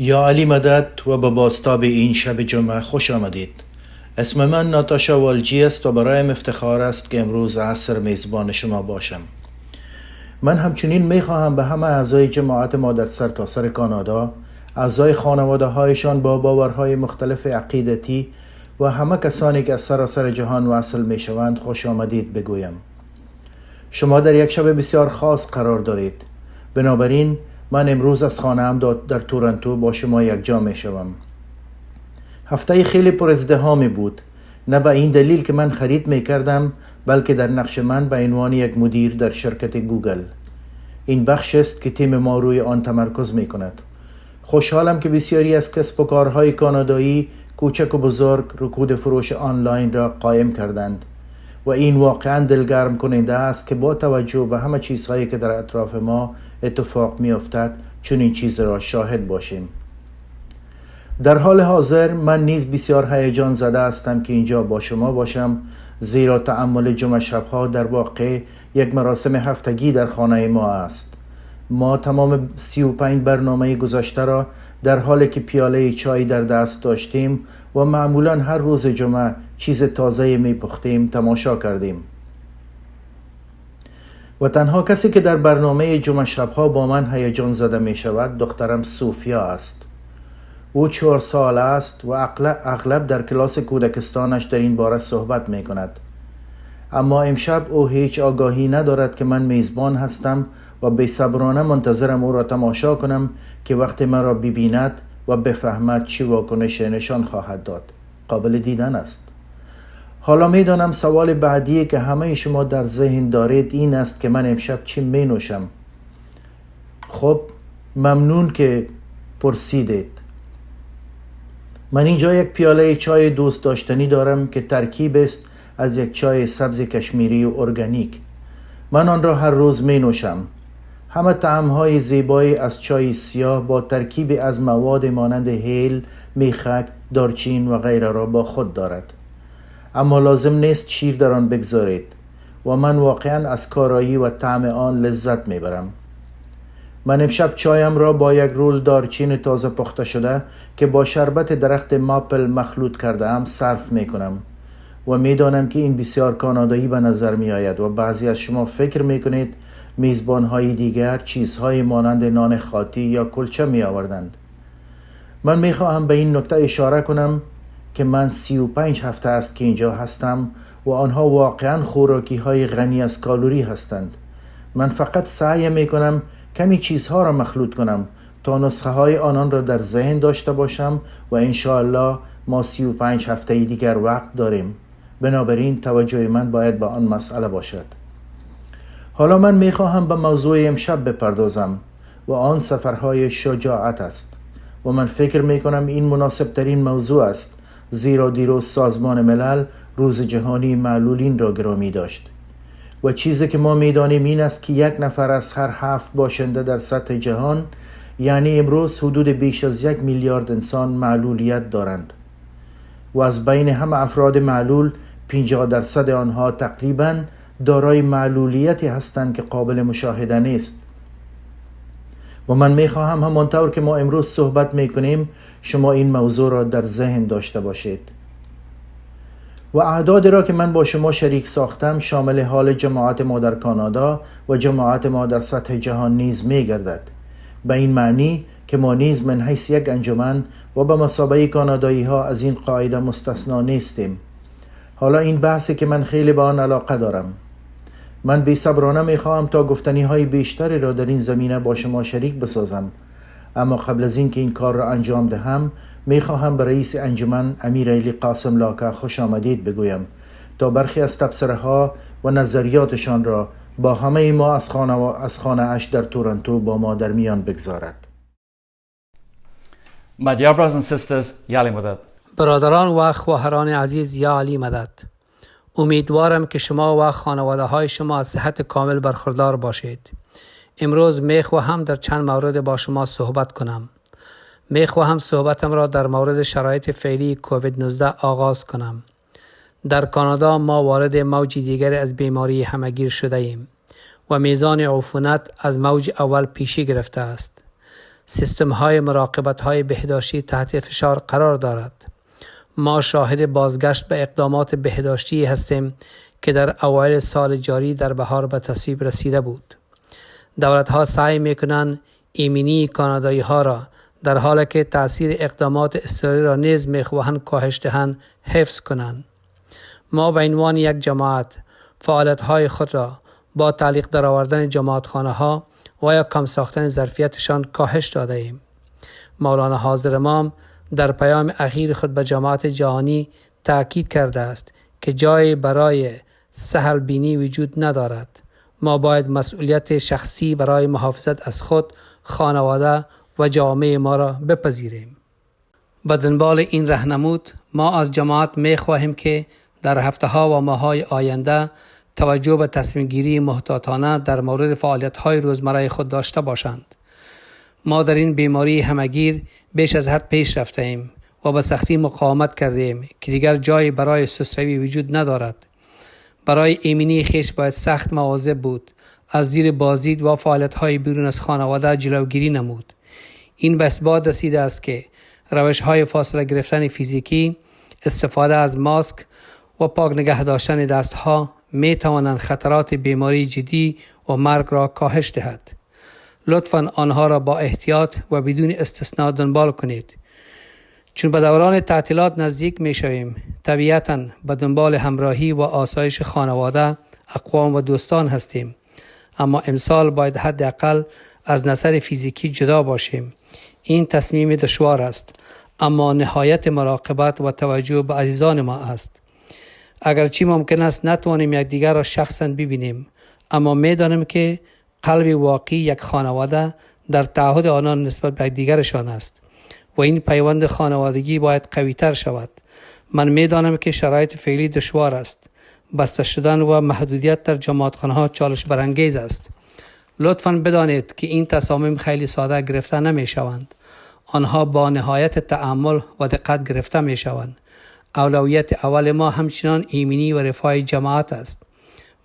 یا علی مدد و به بازتاب این شب جمعه خوش آمدید. اسم من ناتاشا والجی است و برایم افتخار است که امروز عصر میزبان شما باشم. من همچنین میخواهم به همه اعضای جماعت ما در سرتاسر کانادا، اعضای خانواده هایشان با باورهای مختلف عقیدتی و همه کسانی که از سراسر جهان وصل میشوند خوش آمدید بگویم. شما در یک شب بسیار خاص قرار دارید. بنابراین من امروز از خانه‌ام در تورنتو با شما یکجا می شوم. هفته خیلی پر ازدحامی بود، نه به این دلیل که من خرید می کردم، بلکه در نقش من به عنوان یک مدیر در شرکت گوگل. این بخش است که تیم ما روی آن تمرکز می کند. خوشحالم که بسیاری از کسب و کارهای کانادایی کوچک و بزرگ رکود فروش آنلاین را قایم کردند و این واقعا دلگرم کننده است که با توجه به همه چیزهایی که در اطراف ما اتفاق می افتد چون این چیز را شاهد باشیم. در حال حاضر من نیز بسیار هیجان زده هستم که اینجا با شما باشم، زیرا تأمل جمعه شبها در واقع یک مراسم هفتگی در خانه ما است. ما تمام 35 برنامه گذشته را در حالی که پیاله چای در دست داشتیم و معمولا هر روز جمعه چیز تازه می پختیم تماشا کردیم. و تنها کسی که در برنامه جمعه شبها با من هیجان زده می شود دخترم سوفیا است. او 4 ساله است و اغلب در کلاس کودکستانش در این باره صحبت می کند. اما امشب او هیچ آگاهی ندارد که من میزبان هستم و بی‌صبرانه منتظرم او را تماشا کنم که وقتی من را ببیند و بفهمد چه واکنش نشان خواهد داد. قابل دیدن است. حالا میدانم سوال بعدی که همه شما در ذهن دارید این است که من امشب چی می نوشم. خب ممنون که پرسیدید. من اینجا یک پیاله چای دوست داشتنی دارم که ترکیب است از یک چای سبز کشمیری و ارگانیک. من آن را هر روز می نوشم. همه طعم‌های زیبایی از چای سیاه با ترکیب از مواد مانند هیل، میخک، دارچین و غیره را با خود دارد. اما لازم نیست شیر در آن بگذارید و من واقعا از کارایی و طعم آن لذت میبرم. من امشب چایم را با یک رول دارچین تازه پخته شده که با شربت درخت ماپل مخلوط کرده ام صرف میکنم و میدانم که این بسیار کانادایی به نظر می آید و بعضی از شما فکر میکنید میزبانهای دیگر چیزهای مانند نان خاطی یا کلچه می آوردند. من میخواهم به این نکته اشاره کنم که من 35 هفته است که اینجا هستم و آنها واقعا خوراکی های غنی از کالری هستند. من فقط سعی میکنم کمی چیزها را مخلوط کنم تا نسخه های آنان را در ذهن داشته باشم و انشاءالله ما 35 هفته دیگر وقت داریم. بنابراین توجه من باید به آن مسئله باشد. حالا من میخواهم به موضوع امشب بپردازم و آن سفرهای شجاعت است و من فکر میکنم این مناسب ترین موضوع است، زیرا دیروز سازمان ملل روز جهانی معلولین را گرامی داشت و چیزی که ما میدانیم این است که 1 نفر از هر 7 باشنده در سطح جهان، یعنی امروز حدود بیش از 1 میلیارد انسان معلولیت دارند و از بین همه افراد معلول 50% آنها تقریباً دارای معلولیتی هستند که قابل مشاهده نیست. و من میخواهم همانطور که ما امروز صحبت میکنیم شما این موضوع را در ذهن داشته باشید. و اعدادی را که من با شما شریک ساختم شامل حال جماعت ما در کانادا و جماعت ما در سطح جهان نیز میگردد. به این معنی که ما نیز من حیث یک انجمن و به مثابه کانادایی ها از این قاعده مستثنا نیستیم. حالا این بحثی که من خیلی به آن علاقه دارم. من بی‌صبرانه میخواهم تا گفتنی های بیشتری را در این زمینه با شما شریک بسازم، اما قبل از این که این کار را انجام دهم میخواهم به رئیس انجمن امیرعلی قاسم لاکه خوش آمدید بگویم تا برخی از تبصره ها و نظریاتشان را با همه ما از خانه اش در تورنتو با ما در میان بگذارد. My dear brothers and sisters, یا علی مدد. برادران و خواهران عزیز، یا علی مدد. امیدوارم که شما و خانواده های شما از صحت کامل برخوردار باشید. امروز میخواهم در چند مورد با شما صحبت کنم. میخواهم صحبتم را در مورد شرایط فعلی کووید 19 آغاز کنم. در کانادا ما وارد موج دیگری از بیماری همهگیر شده ایم و میزان عفونت از موج اول پیشی گرفته است. سیستم های مراقبت های بهداشتی تحت فشار قرار دارد. ما شاهد بازگشت به اقدامات بهداشتی هستیم که در اوایل سال جاری در بهار به تصویب رسیده بود. دولت ها سعی میکنند ایمنی کانادایی ها را در حالی که تأثیر اقدامات اضطراری را نیز میخواهند کاهش دهند حفظ کنند. ما به عنوان یک جماعت فعالیت های خود را با تعلیق در آوردن جماعتخانه ها و یا کم ساختن ظرفیتشان کاهش داده ایم. مولانا حاضر امام در پیام اخیر خود به جماعت جهانی تأکید کرده است که جای برای سهل بینی وجود ندارد. ما باید مسئولیت شخصی برای محافظت از خود، خانواده و جامعه ما را بپذیریم. به دنبال این راهنمود ما از جماعت می خواهیم که در هفته‌ها و ماه‌های آینده توجه به تصمیم گیری محتاطانه در مورد فعالیت‌های روزمره خود داشته باشند. ما در این بیماری همگیر بیش از حد پیش رفته ایم و به سختی مقاومت کرده ایم که دیگر جایی برای سستروی وجود ندارد. برای ایمنی خویش باید سخت مواظب بود، از زیر بازدید و فعالیت‌های بیرون از خانواده جلوگیری نمود. این به اثبات رسیده است که روش‌های فاصله گرفتن فیزیکی، استفاده از ماسک و پاک نگه داشتن دست‌ها می توانند خطرات بیماری جدی و مرگ را کاهش دهد. لطفاً آنها را با احتیاط و بدون استثناء دنبال کنید. چون به دوران تعطیلات نزدیک می شویم، طبیعتاً به دنبال همراهی و آسایش خانواده، اقوام و دوستان هستیم. اما امسال باید حداقل از نظر فیزیکی جدا باشیم. این تصمیم دشوار است، اما نهایت مراقبت و توجه به عزیزان ما است. اگرچه ممکن است نتوانیم یکدیگر را شخصاً ببینیم، اما می‌دانیم که قلب واقعی یک خانواده در تعهد آنان نسبت به یکدیگرشان است و این پیوند خانوادگی باید قوی‌تر شود. من می‌دانم که شرایط فعلی دشوار است. بسته شدن و محدودیت در جماعتخانه‌ها چالش برانگیز است. لطفاً بدانید که این تصامیم خیلی ساده گرفته نمی‌شوند. آنها با نهایت تأمل و دقت گرفته می‌شوند. اولویت اول ما همچنان ایمنی و رفاه جماعت است.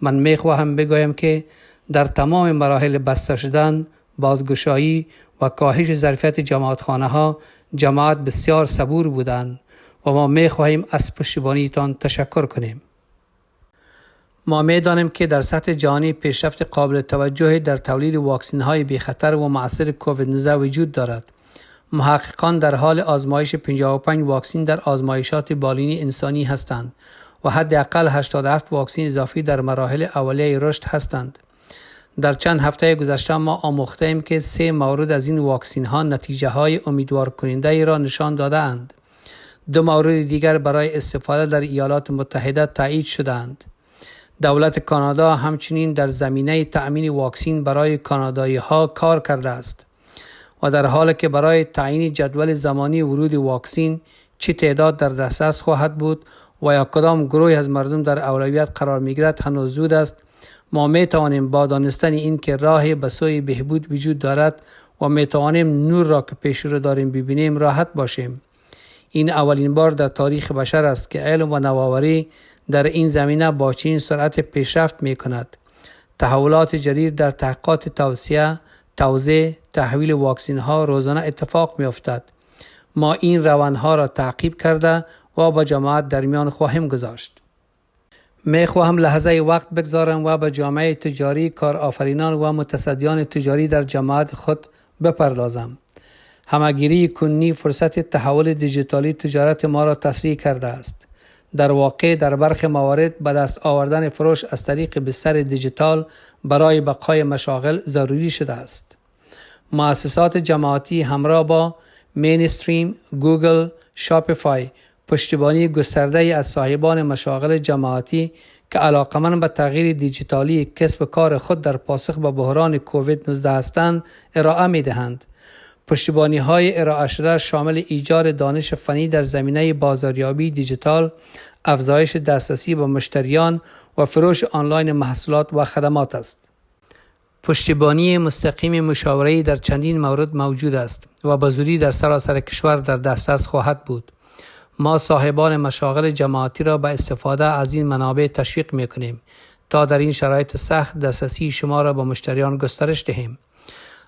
من می‌خواهم بگویم که در تمام مراحل بسته شدن، بازگشایی و کاهش ظرفیت جماعتخانه‌ها جماعت بسیار صبور بودند و ما می‌خواهیم از پشتیبانیتان تشکر کنیم. ما می‌دانیم که در سطح جهانی پیشرفت قابل توجهی در تولید واکسن‌های بی‌خطر و مؤثر کووید 19 وجود دارد. محققان در حال آزمایش 55 واکسن در آزمایشات بالینی انسانی هستند و حداقل 87 واکسن اضافی در مراحل اولیه رشد هستند. در چند هفته گذشته ما آموخته‌ایم که 3 مورد از این واکسن ها نتیجه های امیدوار کننده ای را نشان داده اند. 2 مورد دیگر برای استفاده در ایالات متحده تایید شدند. دولت کانادا همچنین در زمینه تأمین واکسن برای کانادایی ها کار کرده است و در حالی که برای تعیین جدول زمانی ورود واکسن، چه تعداد در دسترس خواهد بود و یا کدام گروهی از مردم در اولویت قرار می‌گیرد هنوز زود است. ما می‌توانیم با دانستن این که راه به سوی بهبود وجود دارد و می‌توانیم نور را که پیش رو داریم ببینیم راحت باشیم. این اولین بار در تاریخ بشر است که علم و نوآوری در این زمینه با چنین سرعت پیشرفت می‌کند. تحولات جدید در تحقیقات توزیع، تحویل واکسن ها روزانه اتفاق می افتد. ما این روندها را تعقیب کرده و با جماعت در میان خواهیم گذاشت. می خواهم لحظه وقت بگذارم و به جامعه تجاری، کارآفرینان و متصدیان تجاری در جماعت خود بپردازم. همگیری کنونی فرصت تحول دیجیتالی تجارت ما را تسریع کرده است. در واقع در برخی موارد به دست آوردن فروش از طریق بستر دیجیتال برای بقای مشاغل ضروری شده است. مؤسسات جماعتی همراه با مینستریم، گوگل، شاپیفای پشتیبانی گسترده از صاحبان مشاغل جماعتی که علاقمند به تغییر دیجیتالی کسب کار خود در پاسخ به بحران کووید 19 هستند ارائه می دهند. پشتیبانی های ارائه شده شامل ایجاد دانش فنی در زمینه بازاریابی دیجیتال، افزایش دسترسی به مشتریان و فروش آنلاین محصولات و خدمات است. پشتیبانی مستقیم مشاوره‌ای در چندین مورد موجود است و به زودی در سراسر کشور در دسترس خواهد بود. ما صاحبان مشاغل جماعتی را به استفاده از این منابع تشویق می‌کنیم تا در این شرایط سخت دسترسی شما را به مشتریان گسترش دهیم.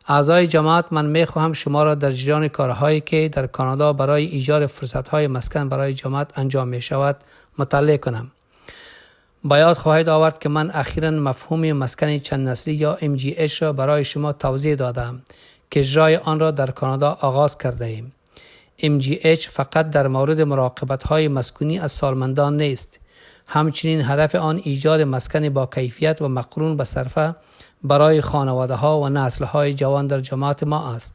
اعضای جماعت، من میخواهم شما را در جریان کارهایی که در کانادا برای ایجاد فرصتهای مسکن برای جماعت انجام می شود مطلع کنم. باید خواهید آورد که من اخیراً مفهوم مسکن چند نسلی یا MGH را برای شما توضیح دادم که اجرای آن را در کانادا آغاز کرده ایم. MGH فقط در مورد مراقبت‌های مسکونی از سالمندان نیست. همچنین هدف آن ایجاد مسکن با کیفیت و مقرون به صرفه برای خانواده‌ها و نسل‌های جوان در جماعت ما است.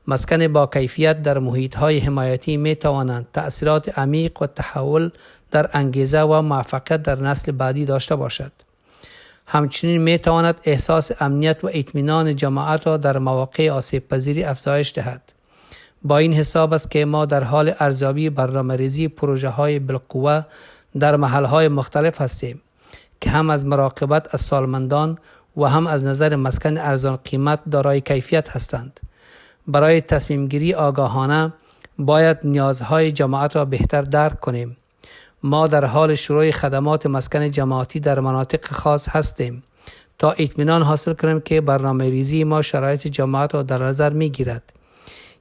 مسکن با کیفیت در محیط‌های حمایتی می‌توانند تأثیرات عمیق و تحول در انگیزه و موفقیت در نسل بعدی داشته باشد. همچنین می‌تواند احساس امنیت و اطمینان جماعت را در مواقع آسیب‌پذیری افزایش دهد. با این حساب است که ما در حال ارزیابی برنامه‌ریزی پروژه‌های بالقوه در محل‌های مختلف هستیم که هم از مراقبت از سالمندان و هم از نظر مسکن ارزان قیمت دارای کیفیت هستند. برای تصمیم گیری آگاهانه باید نیازهای جماعت را بهتر درک کنیم. ما در حال شروع خدمات مسکن جماعتی در مناطق خاص هستیم تا اطمینان حاصل کنیم که برنامه ریزی ما شرایط جماعت را در نظر می گیرد.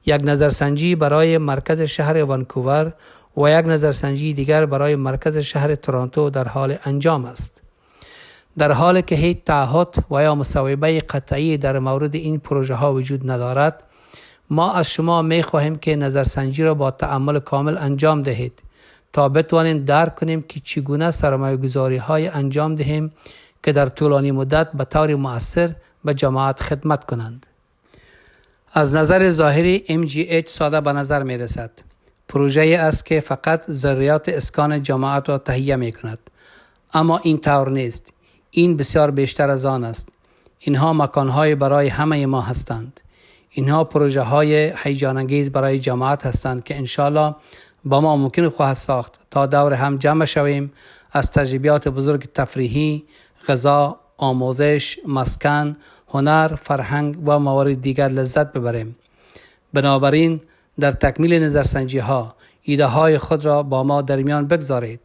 یک نظرسنجی برای مرکز شهر وانکوور و یک نظرسنجی دیگر برای مرکز شهر تورنتو در حال انجام است. در حالی که هیچ تعهد و یا مصوبه قطعی در مورد این پروژه ها وجود ندارد، ما از شما می خواهیم که نظرسنجی را با تأمل کامل انجام دهید تا بتوانیم درک کنیم که چگونه سرمایه‌گذاری های انجام دهیم که در طولانی مدت به طور مؤثر به جماعت خدمت کنند. از نظر ظاهری MGH ساده به نظر می رسد. پروژه است که فقط ضروریات اسکان جماعت را تهیه می کند. اما این طور نیست. این بسیار بیشتر از آن است. اینها مکانهای برای همه ما هستند. اینها پروژه های هیجان انگیز برای جماعت هستند که انشالله با ما ممکن خواهد ساخت تا دور هم جمع شویم، از تجربیات بزرگ تفریحی، غذا، آموزش، مسکن، هنر، فرهنگ و موارد دیگر لذت ببریم. بنابراین در تکمیل نظرسنجی ها ایده های خود را با ما در میان بگذارید.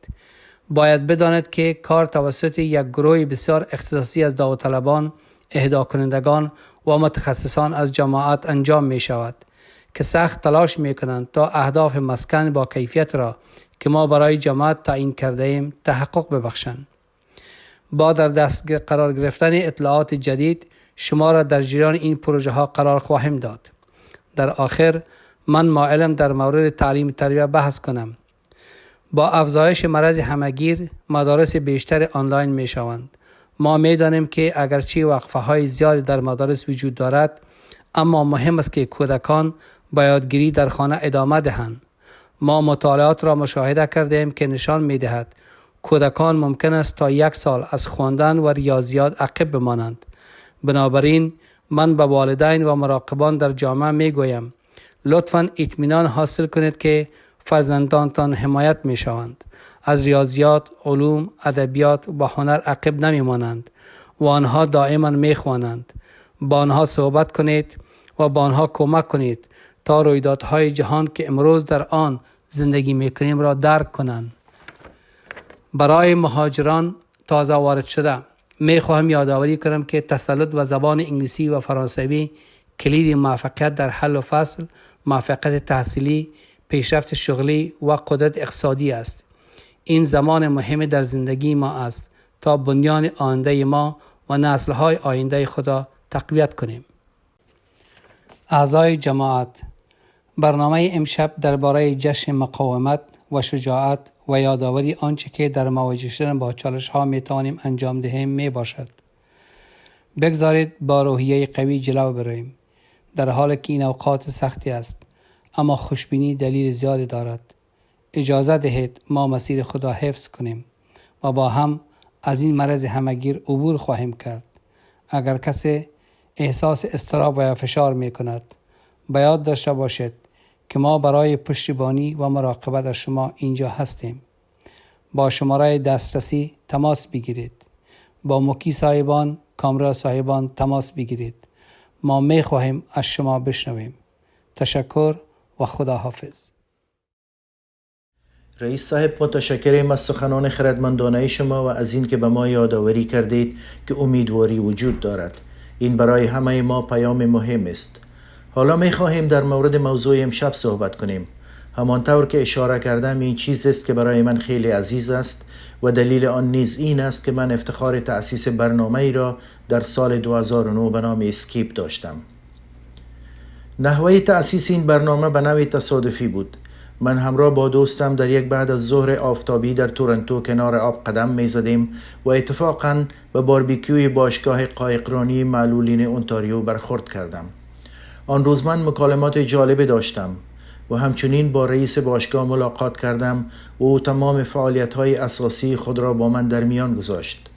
باید بدانید که کار توسط یک گروه بسیار اختصاصی از داوطلبان، اهدا کنندگان و متخصصان از جماعت انجام می شود که سخت تلاش می کنند تا اهداف مسکن با کیفیت را که ما برای جماعت تعیین کرده ایم تحقق ببخشند. با در دست قرار گرفتن اطلاعات جدید شما را در جریان این پروژه ها قرار خواهیم داد. در آخر من مایلم در مورد تعلیم تربیت بحث کنم. با افزایش مرض همگیر مدارس بیشتر آنلاین می شوند. ما می دانیم که اگرچه وقفه های زیادی در مدارس وجود دارد، اما مهم است که کودکان با یادگیری در خانه ادامه دهند. ما مطالعات را مشاهده کردیم که نشان می دهد کودکان ممکن است تا 1 سال از خواندن و ریاضیات عقب بمانند. بنابراین من به والدین و مراقبان در جامعه می گویم لطفاً اطمینان حاصل کنید که فرزندانتان حمایت می شوند. از ریاضیات، علوم، ادبیات و هنر عقب نمی مانند و آنها دائما می خوانند. با آنها صحبت کنید و با آنها کمک کنید تا رویدادهای جهان که امروز در آن زندگی می کنیم را درک کنند. برای مهاجران تازه وارد شده می خواهم یادآوری کنم که تسلط و زبان انگلیسی و فرانسوی کلید موفقیت در حل و فصل، موفقیت تحصیلی، پیشرفت شغلی و قدرت اقتصادی است. این زمان مهم در زندگی ما است تا بنیان آینده ما و نسل‌های آینده خود تقویت کنیم. اعضای جماعت، برنامه امشب درباره جشن مقاومت و شجاعت و یادآوری آنچه که در مواجه شدن با چالش‌ها می‌توانیم انجام دهیم میباشد. بگذارید با روحیه قوی جلو برویم. در حالی که این اوقات سختی است، اما خوشبینی دلیل زیادی دارد. اجازه دهید ما مسیر خدا حفظ کنیم و با هم از این مرض همگیر عبور خواهیم کرد. اگر کسی احساس اضطراب و فشار می کند، باید داشته باشد که ما برای پشتیبانی و مراقبت از شما اینجا هستیم. با شماره دسترسی تماس بگیرید. با موکی صاحبان، کامرا صاحبان تماس بگیرید. ما می خواهیم از شما بشنویم. تشکر و خدا حافظ. رئیس صاحب، متشکرم از سخنان خردمندانه شما و از این که به ما یادآوری کردید که امیدواری وجود دارد. این برای همه ما پیام مهم است. حالا می خواهیم در مورد موضوع امشب صحبت کنیم. همانطور که اشاره کردم این چیز است که برای من خیلی عزیز است و دلیل آن نیز این است که من افتخار تأسیس برنامه ای را در سال 2009 به نام اسکیپ داشتم. نحوه تأسیس این برنامه به نوعی تصادفی بود. من همراه با دوستم در یک بعد از ظهر آفتابی در تورنتو کنار آب قدم می زدیم و اتفاقاً به باربیکیوی باشگاه قایقرانی معلولین اونتاریو برخورد کردم. آن روز من مکالمات جالب داشتم و همچنین با رئیس باشگاه ملاقات کردم و او تمام فعالیت‌های اساسی خود را با من در میان گذاشت.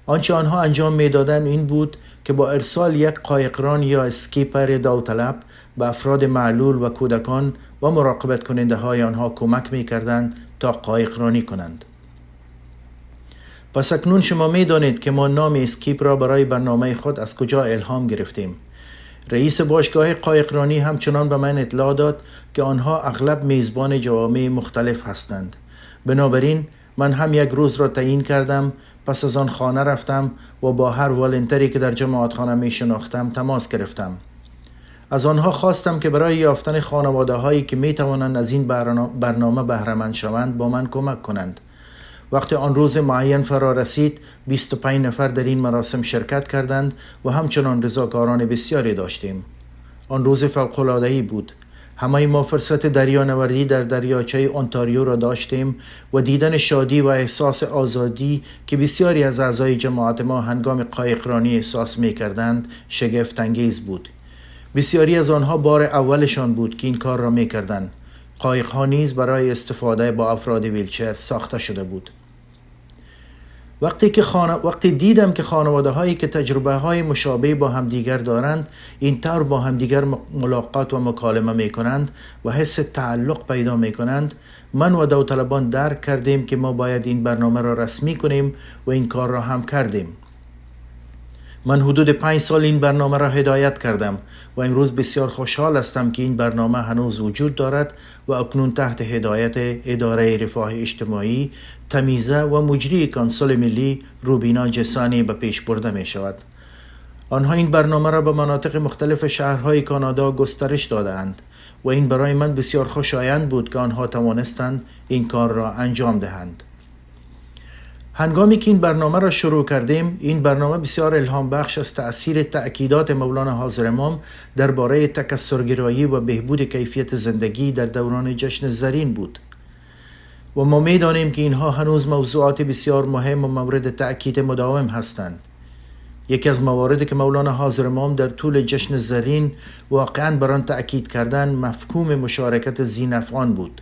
آنچه آنها انجام می‌دادند این بود که با ارسال یک قایقران یا اسکیپر داوطلب به افراد معلول و کودکان و مراقبت کننده های آنها کمک می‌کردند تا قایقرانی کنند. پس اکنون شما می‌دانید که ما نام اسکیپ را برای برنامه خود از کجا الهام گرفتیم. رئیس باشگاه قایقرانی همچنان به من اطلاع داد که آنها اغلب میزبان جوامع مختلف هستند. بنابراین من هم یک روز را تعیین کردم، پس از آن خانه رفتم و با هر والنتری که در جماعتخانه می شناختم تماس گرفتم. از آنها خواستم که برای یافتن خانواده هایی که می توانند از این برنامه بهره مند شوند با من کمک کنند. وقتی آن روز معین فرا رسید 25 نفر در این مراسم شرکت کردند و همچنان رضاکاران بسیاری داشتیم. آن روز فوق‌العاده‌ای بود. همه ما فرصت دریانوردی در دریاچه اونتاریو را داشتیم و دیدن شادی و احساس آزادی که بسیاری از اعضای جماعت ما هنگام قایقرانی احساس می‌کردند شگفت انگیز بود. بسیاری از آنها بار اولشان بود که این کار را می‌کردند. قایق‌ها نیز برای استفاده با افراد ویلچر ساخته شده بود. وقتی دیدم که خانواده هایی که تجربه های مشابه با همدیگر دارند این طور با همدیگر ملاقات و مکالمه می کنند و حس تعلق پیدا می کنند، من و داوطلبان درک کردیم که ما باید این برنامه را رسمی کنیم و این کار را هم کردیم. من حدود 5 سال این برنامه را هدایت کردم و امروز بسیار خوشحال هستم که این برنامه هنوز وجود دارد و اکنون تحت هدایت اداره رفاه اجتماعی، تمیزه و مجری کانسل ملی روبینا جسانی به پیش برده می شود. آنها این برنامه را به مناطق مختلف شهرهای کانادا گسترش دادند و این برای من بسیار خوشایند بود که آنها توانستند این کار را انجام دهند. هنگامی که این برنامه را شروع کردیم، این برنامه بسیار الهام بخش از تأثیر تأکیدات مولانا حاضر امام درباره تکثرگرایی و بهبود کیفیت زندگی در دوران جشن زرین بود. و ما می‌دانیم که اینها هنوز موضوعات بسیار مهم و مورد تأکید مداوم هستند. یکی از مواردی که مولانا حاضر امام در طول جشن زرین واقعاً بر آن تأکید کردند مفهوم مشارکت ذی‌نفعان بود.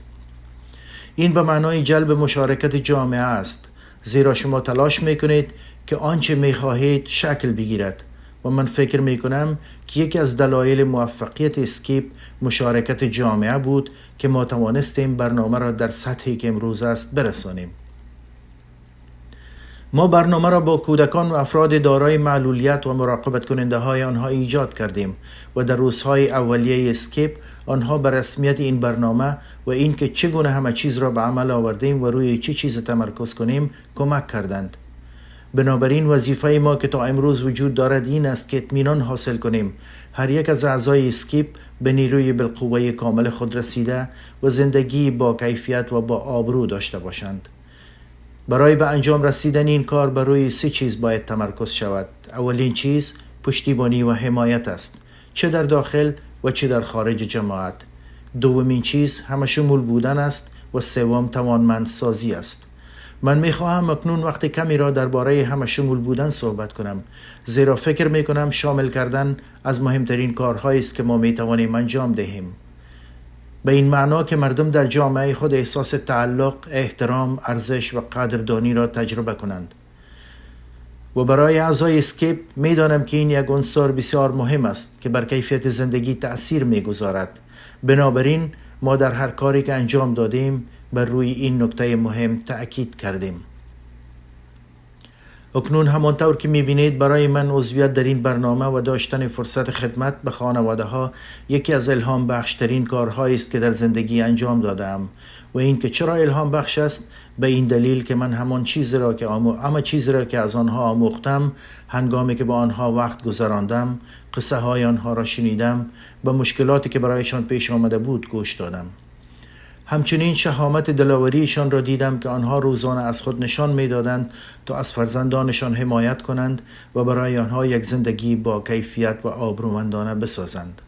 این به معنای جلب مشارکت جامعه است، زیرا شما تلاش میکنید که آنچه میخواهید شکل بگیرد و من فکر میکنم که یکی از دلایل موفقیت اسکیپ مشارکت جامعه بود که ما توانستیم برنامه را در سطحی که امروز است برسانیم. ما برنامه را با کودکان و افراد دارای معلولیت و مراقبت کننده های آنها ایجاد کردیم و در روزهای اولیه اسکیپ آنها به رسمیت این برنامه و این که چگونه همه چیز را به عمل آوردیم و روی چه چیز تمرکز کنیم کمک کردند. بنابراین وظیفه ما که تا امروز وجود دارد این است که اطمینان حاصل کنیم هر یک از اعضای اسکیپ به نیروی بالقوه کامل خود رسیده و زندگی با کیفیت و با آبرو داشته باشند. برای به انجام رسیدن این کار بر روی 3 چیز باید تمرکز شود. اولین چیز پشتیبانی و حمایت است، چه در داخل و چه در خارج جماعت. دومین چیز همشمول بودن است و سوم توانمندسازی است. من میخواهم اکنون وقت کمی را درباره همشمول بودن صحبت کنم، زیرا فکر میکنم شامل کردن از مهمترین کارهایی است که ما میتوانیم انجام دهیم. به این معنا که مردم در جامعه خود احساس تعلق، احترام، ارزش و قدردانی را تجربه کنند. و برای اعضای اسکیپ میدانم که این یک عنصر بسیار مهم است که بر کیفیت زندگی تأثیر میگذارد. بنابراین ما در هر کاری که انجام دادیم بر روی این نکته مهم تأکید کردیم. اکنون همانطور که میبینید برای من عضویت در این برنامه و داشتن فرصت خدمت به خانواده ها یکی از الهام بخشترین کارهایی است که در زندگی انجام دادم و این که چرا الهام بخش است به این دلیل که من همه چیزی را که از آنها آموختم هنگامی که با آنها وقت گذراندم قصه های آنها را شنیدم و مشکلاتی که برایشان پیش آمده بود گوش دادم. همچنین شهامت دلاوریشان را دیدم که آنها روزانه از خود نشان می‌دادند تا از فرزندانشان حمایت کنند و برای آنها یک زندگی با کیفیت و آبرومندانه بسازند.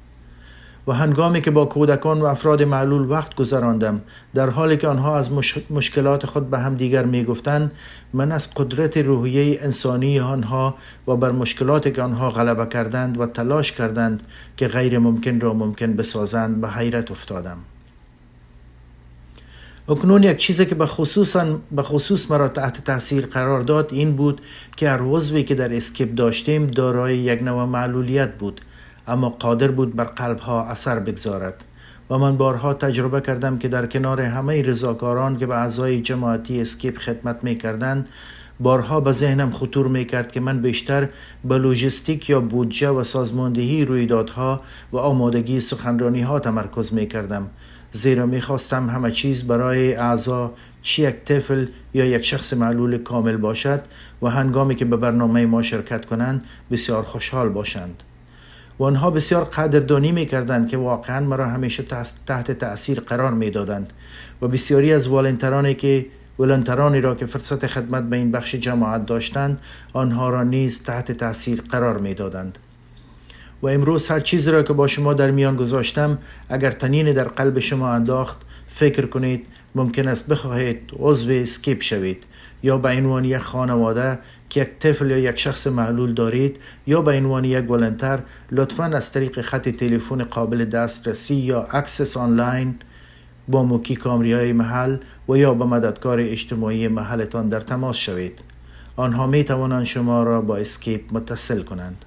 و هنگامی که با کودکان و افراد معلول وقت گذراندم در حالی که آنها از مشکلات خود به هم دیگر می‌گفتند، من از قدرت روحیه انسانی آنها و بر مشکلاتی که آنها غلبه کردند و تلاش کردند که غیر ممکن را ممکن بسازند به حیرت افتادم. اکنون یک چیزی که به خصوص مرا تحت تاثیر قرار داد این بود که هر عضوی که در اسکیپ داشتیم دارای یک نوع معلولیت بود اما قادر بود بر قلبها اثر بگذارد و من بارها تجربه کردم که در کنار همه رضاکاران که به اعضای جماعتی اسکیپ خدمت می‌کردند بارها به ذهنم خطور می‌کرد که من بیشتر به لوجستیک یا بودجه و سازماندهی رویدادها و آمادگی سخنرانی‌ها تمرکز می‌کردم، زیرا می‌خواستم همه چیز برای اعضا چه یک طفل یا یک شخص معلول کامل باشد و هنگامی که به برنامه ما شرکت کنند بسیار خوشحال باشند. و آنها بسیار قدردانی می‌کردند که واقعاً مرا همیشه تحت تأثیر قرار می‌دادند و بسیاری از ولنترانی را که فرصت خدمت به این بخش جماعت داشتند آنها را نیز تحت تأثیر قرار می‌دادند. و امروز هر چیزی را که با شما در میان گذاشتم اگر طنینی در قلب شما انداخت فکر کنید ممکن است بخواهید عضو اسکیپ شوید یا به عنوان یک خانواده که یک طفل یا یک شخص معلول دارید یا به عنوان یک ولنتر لطفاً از طریق خط تلفن قابل دسترسی یا اکسس آنلاین با موکی کامریای محل و یا با مددکار اجتماعی محلتان در تماس شوید. آنها می توانند شما را با اسکیپ متصل کنند.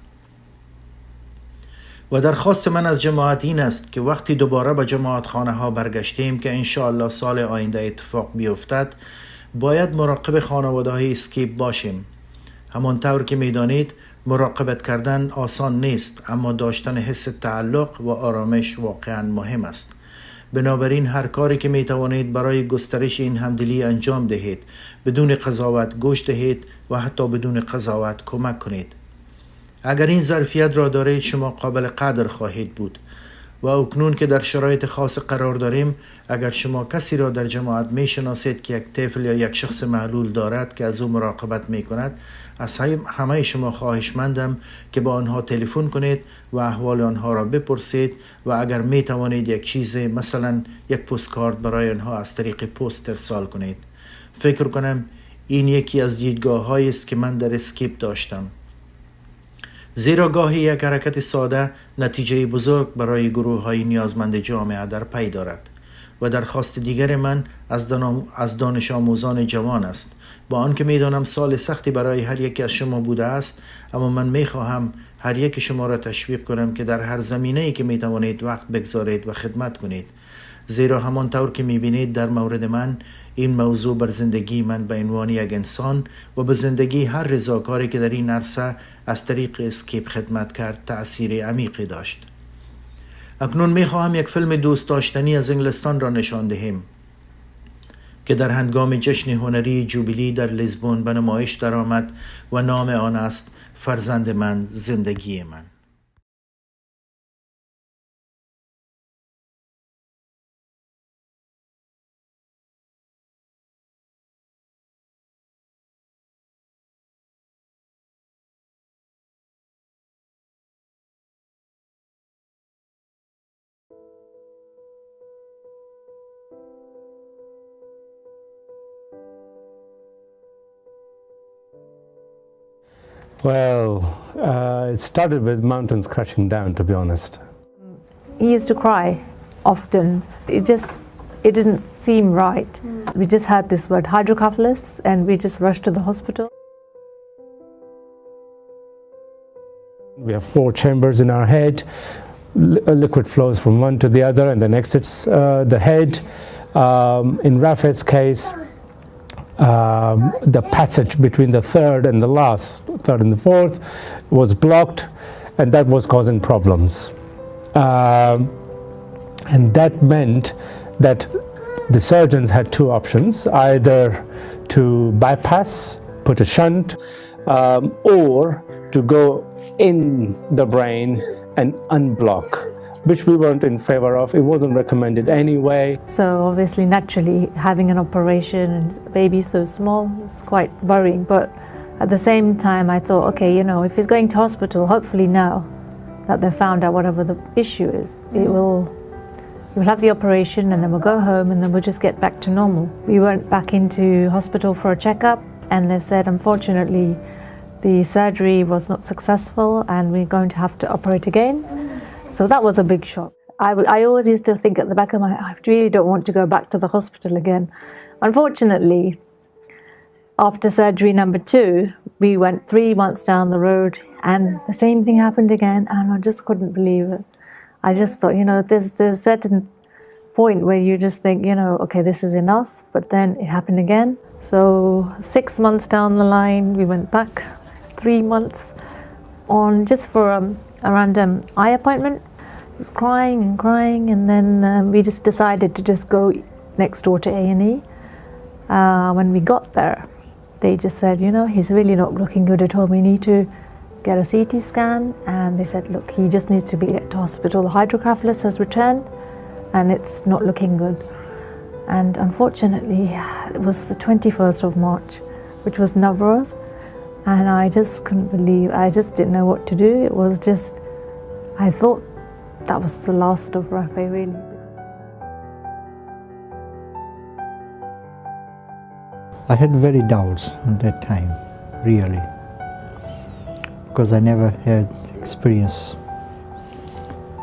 و درخواست من از جماعت این است که وقتی دوباره به جماعت خانه ها برگشتیم که انشاءالله سال آینده اتفاق بیفتد باید مراقب خانواده های اسکیپ باشیم. همانطور که میدانید مراقبت کردن آسان نیست اما داشتن حس تعلق و آرامش واقعا مهم است. بنابراین هر کاری که میتوانید برای گسترش این همدلی انجام دهید، بدون قضاوت گوش دهید و حتی بدون قضاوت کمک کنید. اگر این ظرفیت را دارید شما قابل قدر خواهید بود و اکنون که در شرایط خاص قرار داریم اگر شما کسی را در جماعت میشناسید که یک طفل یا یک شخص معلول دارد که از او مراقبت میکند از همه شما خواهشمندم که با آنها تلفن کنید و احوال آنها را بپرسید و اگر میتوانید یک چیز مثلا یک پستکارت برای آنها از طریق پست ارسال کنید. فکر کنم این یکی از دیدگاه‌هایی است که من در اسکیپ داشتم، زیرا گاهی یک حرکت ساده نتیجه بزرگ برای گروه‌های نیازمند جامعه در پی دارد. و درخواست دیگر من از دانش آموزان جوان است. با آنکه میدانم سال سختی برای هر یک از شما بوده است اما من میخواهم هر یک شما را تشویق کنم که در هر زمینه‌ای که میتوانید وقت بگذارید و خدمت کنید، زیرا همانطور که میبینید در مورد من این موضوع بر زندگی من به عنوان یک انسان و به زندگی هر رضاکاری که در این عرصه از طریق اسکیپ خدمت کرد تأثیر عمیقی داشت. اکنون میخواهم یک فیلم دوست داشتنی از انگلستان را نشان دهم که در هنگام جشن هنری جوبیلی در لیزبون به نمایش درآمد و نام آن است فرزند من زندگی من. Well, it started with mountains crashing down, to be honest. He used to cry often. It didn't seem right. We just had this word hydrocephalus and we just rushed to the hospital. We have 4 chambers in our head. Liquid flows from one to the other and then exits the head. In Rafet's case, the passage between the third and the fourth was blocked, and that was causing problems. And that meant that the surgeons had two options: either to bypass, put a shunt, or to go in the brain and unblock, which we weren't in favor of. It wasn't recommended anyway. So obviously, naturally, having an operation and a baby so small is quite worrying. But at the same time, I thought, okay, you know, if he's going to hospital, hopefully now that they've found out whatever the issue is, we'll have the operation and then we'll go home and then we'll just get back to normal. We went back into hospital for a checkup and they've said, unfortunately, the surgery was not successful and we're going to have to operate again. So that was a big shock. I always used to think at the back of my head, I really don't want to go back to the hospital again. Unfortunately, after surgery number 2, we went 3 months down the road and the same thing happened again, and I just couldn't believe it. I just thought, you know, there's a certain point where you just think, you know, okay, this is enough, but then it happened again. So 6 months down the line, we went back 3 months on just for a random eye appointment. He was crying and crying, and then we just decided to just go next door to A&E. When we got there, they just said, you know, he's really not looking good at all. We need to get a CT scan, and they said, look, he just needs to be get to hospital. The hydrocephalus has returned and it's not looking good. And unfortunately, it was the 21st of March, which was Navroz, and I just couldn't believe, I just didn't know what to do. It was just, I thought that was the last of Rafi, really. I had very doubts at that time, really, because I never had experience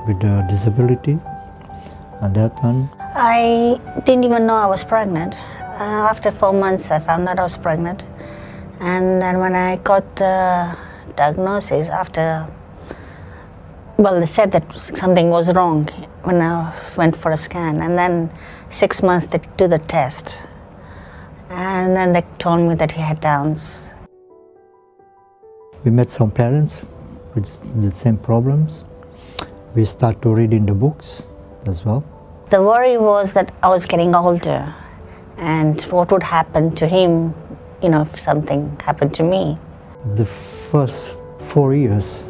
with a disability and that one. I didn't even know I was pregnant. After 4 months, I found out I was pregnant. And then when I got the diagnosis they said that something was wrong when I went for a scan. And then 6 months they do the test. And then they told me that he had Downs. We met some parents with the same problems. We started to read in the books as well. The worry was that I was getting older and what would happen to him, you know, if something happened to me. The first 4 years,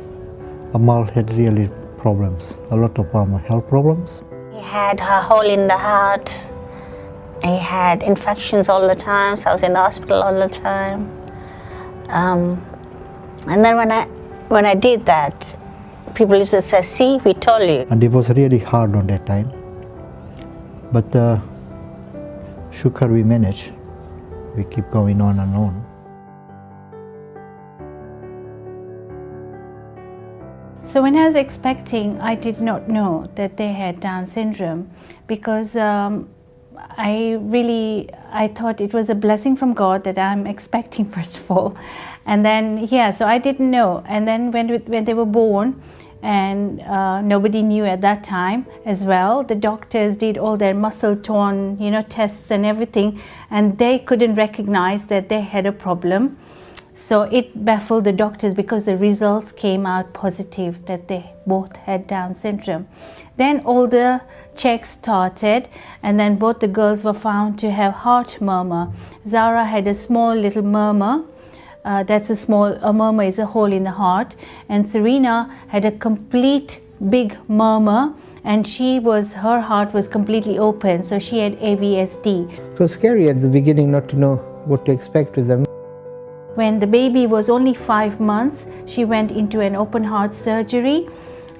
Amal had really problems, a lot of health problems. He had a hole in the heart. He had infections all the time, so I was in the hospital all the time. And then when I did that, people used to say, see, we told you. And it was really hard on that time. But shukar, we managed. We keep going on and on. So when I was expecting, I did not know that they had Down syndrome, because I thought it was a blessing from God that I'm expecting, first of all. And then, so I didn't know. And then when they were born, and nobody knew at that time as well, the doctors did all their muscle tone, tests and everything, and they couldn't recognize that they had a problem. So it baffled the doctors because the results came out positive that they both had Down syndrome. Then all the checks started, and then both the girls were found to have heart murmur. Zara had a small little murmur. A murmur is a hole in the heart. And Serena had a complete big murmur, and her heart was completely open, so she had AVSD. It was scary at the beginning not to know what to expect with them. When the baby was only 5 months, she went into an open heart surgery.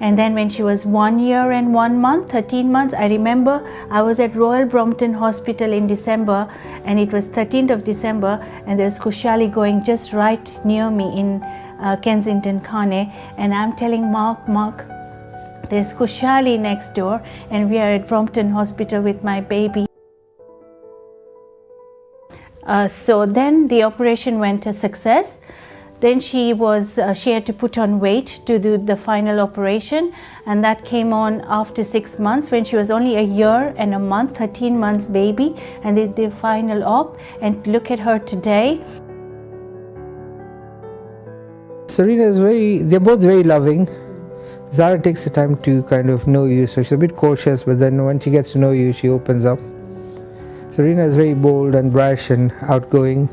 And then when she was 1 year and 1 month, 13 months, I remember I was at Royal Brompton Hospital in December, and it was 13th of December, and there's Khushali going just right near me in Kensington Khane, and I'm telling Mark, there's Khushali next door, and we are at Brompton Hospital with my baby. So then the operation went a success. Then she had to put on weight to do the final operation, and that came on after 6 months when she was only a year and a month, 13 months baby, and they did the final op. And look at her today. Serena is they're both very loving. Zara takes the time to kind of know you, so she's a bit cautious, but then when she gets to know you, she opens up. Serena is very bold and brash and outgoing.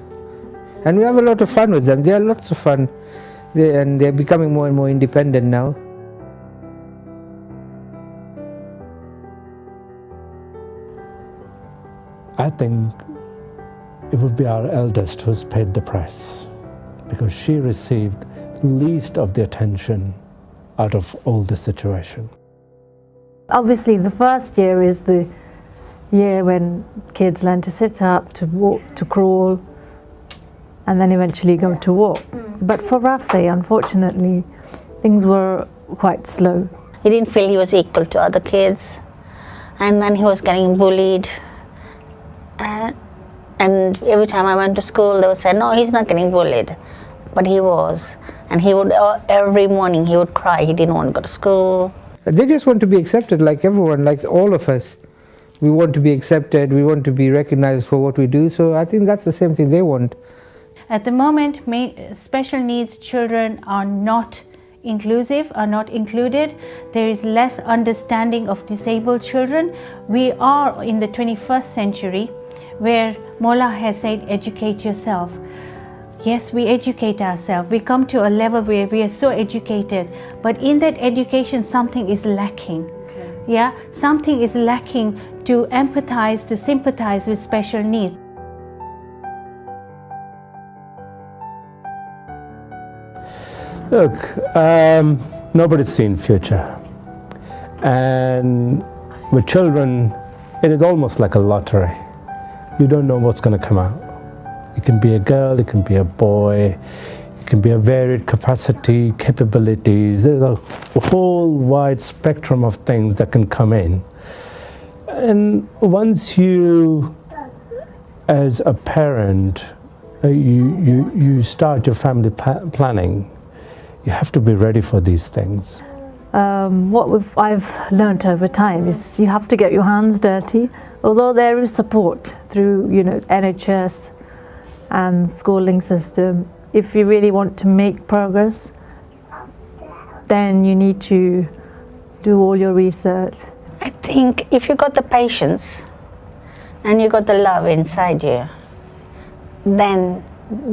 And we have a lot of fun with them. They are lots of fun. They're becoming more and more independent now. I think it would be our eldest who's paid the price, because she received least of the attention out of all the situation. Obviously, the first year is the year when kids learn to sit up, to walk, to crawl, and then eventually go to walk. But for Rafi, unfortunately, things were quite slow. He didn't feel he was equal to other kids, and then he was getting bullied. And every time I went to school, they would say, no, he's not getting bullied. But he was. And he would, every morning he would cry. He didn't want to go to school. They just want to be accepted like everyone, like all of us. We want to be accepted, we want to be recognized for what we do. So I think that's the same thing they want. At the moment, special needs children are not inclusive, are not included. There is less understanding of disabled children. We are in the 21st century where Mola has said, educate yourself. Yes, we educate ourselves. We come to a level where we are so educated, but in that education, something is lacking. Okay. Yeah, something is lacking to empathize, to sympathize with special needs. Look, nobody's seen future, and with children, it is almost like a lottery. You don't know what's going to come out. It can be a girl, it can be a boy, it can be a varied capacity, capabilities. There's a whole wide spectrum of things that can come in. And once you, as a parent, you start your family planning, you have to be ready for these things. What I've learnt over time is you have to get your hands dirty. Although there is support through, NHS and schooling system, if you really want to make progress, then you need to do all your research. I think if you got the patience and you got the love inside you, then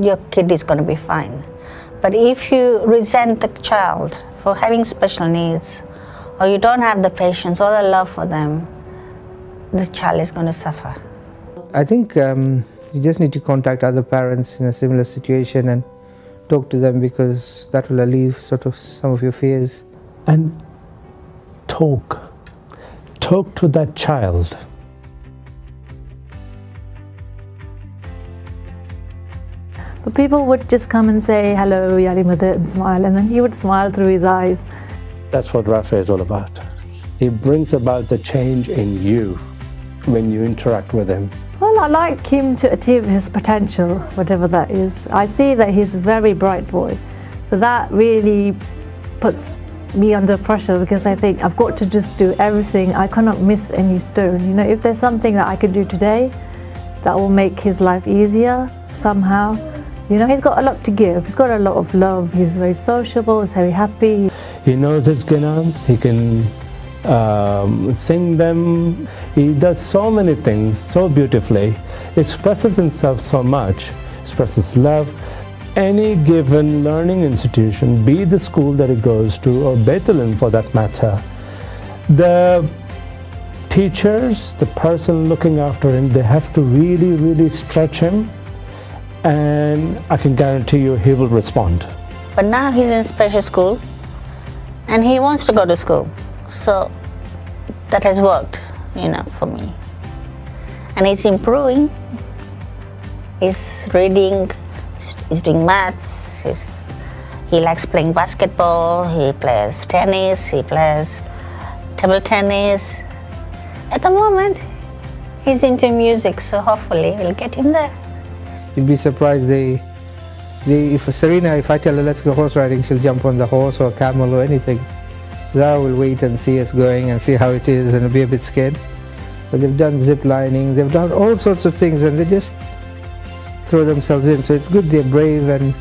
your kid is going to be fine. But if you resent the child for having special needs, or you don't have the patience or the love for them, the child is going to suffer. I think you just need to contact other parents in a similar situation and talk to them, because that will alleviate sort of some of your fears. And talk to that child. But people would just come and say, hello, Yali Mother, and smile, and then he would smile through his eyes. That's what Rafi is all about. He brings about the change in you when you interact with him. Well, I like him to achieve his potential, whatever that is. I see that he's a very bright boy. So that really puts me under pressure, because I think I've got to just do everything. I cannot miss any stone. If there's something that I could do today that will make his life easier somehow. He's got a lot to give. He's got a lot of love. He's very sociable. He's very happy. He knows his gunans. He can sing them. He does so many things so beautifully. Expresses himself so much. Expresses love. Any given learning institution, be the school that he goes to, or Bethlehem for that matter, the teachers, the person looking after him, they have to really, really stretch him. And I can guarantee you he will respond. But now he's in special school and he wants to go to school. So that has worked, for me. And he's improving. He's reading, he's doing maths, he likes playing basketball, he plays tennis, he plays table tennis. At the moment, he's into music, so hopefully we'll get him there. You'd be surprised, they If Serena, if I tell her let's go horse riding, she'll jump on the horse or camel or anything. Zara will wait and see us going and see how it is and be a bit scared. But they've done zip lining, they've done all sorts of things, and they just throw themselves in. So it's good they're brave, and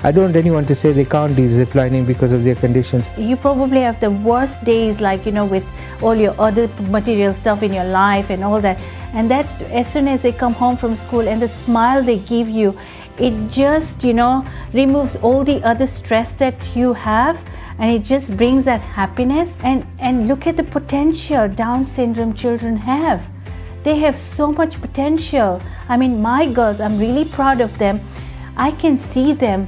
I don't want anyone to say they can't do zip lining because of their conditions. You probably have the worst days, like, you know, with all your other material stuff in your life and all that. And that, as soon as they come home from school and the smile they give you, it just, you know, removes all the other stress that you have, and it just brings that happiness. And look at the potential Down syndrome children have. They have so much potential. I mean, my girls, I'm really proud of them. I can see them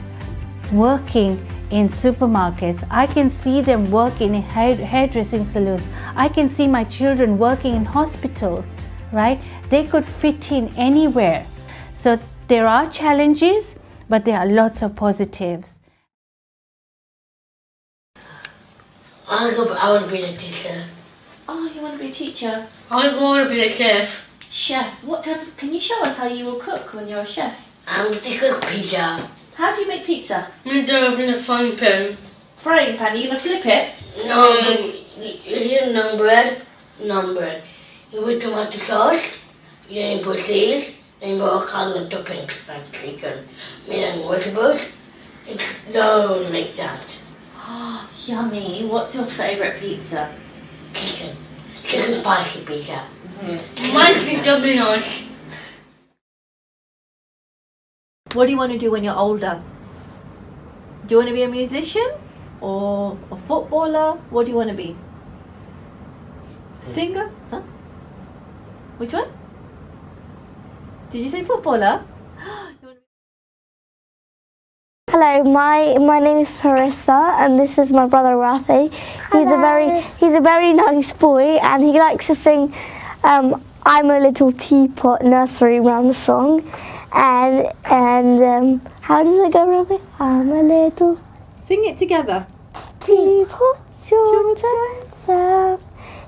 working in supermarkets. I can see them working in hairdressing salons. I can see my children working in hospitals, right? They could fit in anywhere. So there are challenges, but there are lots of positives. I want to be a teacher. Oh, you want to be a teacher? I want to be a chef. Chef. What type? Can you show us how you will cook when you're a chef? I'm going to cook pizza. How do you make pizza? I'm going to do it in a frying pan. Frying pan. Are you gonna flip it? No, you do naan bread. You put tomato sauce, then you put cheese, then you put all kinds of toppings like chicken, meat and vegetables. It's so like that. Oh, yummy. What's your favourite pizza? Chicken spicy pizza. Mine's is double nice. What do you want to do when you're older? Do you want to be a musician or a footballer? What do you want to be? Singer? Huh? Which one? Did you say footballer? Hello, my name is Harissa, and this is my brother Rafi. He's a very nice boy, and he likes to sing "I'm a Little Teapot" nursery rhyme song. And how does it go, Rafi? I'm a little. Sing it together. Teapot, your turn down.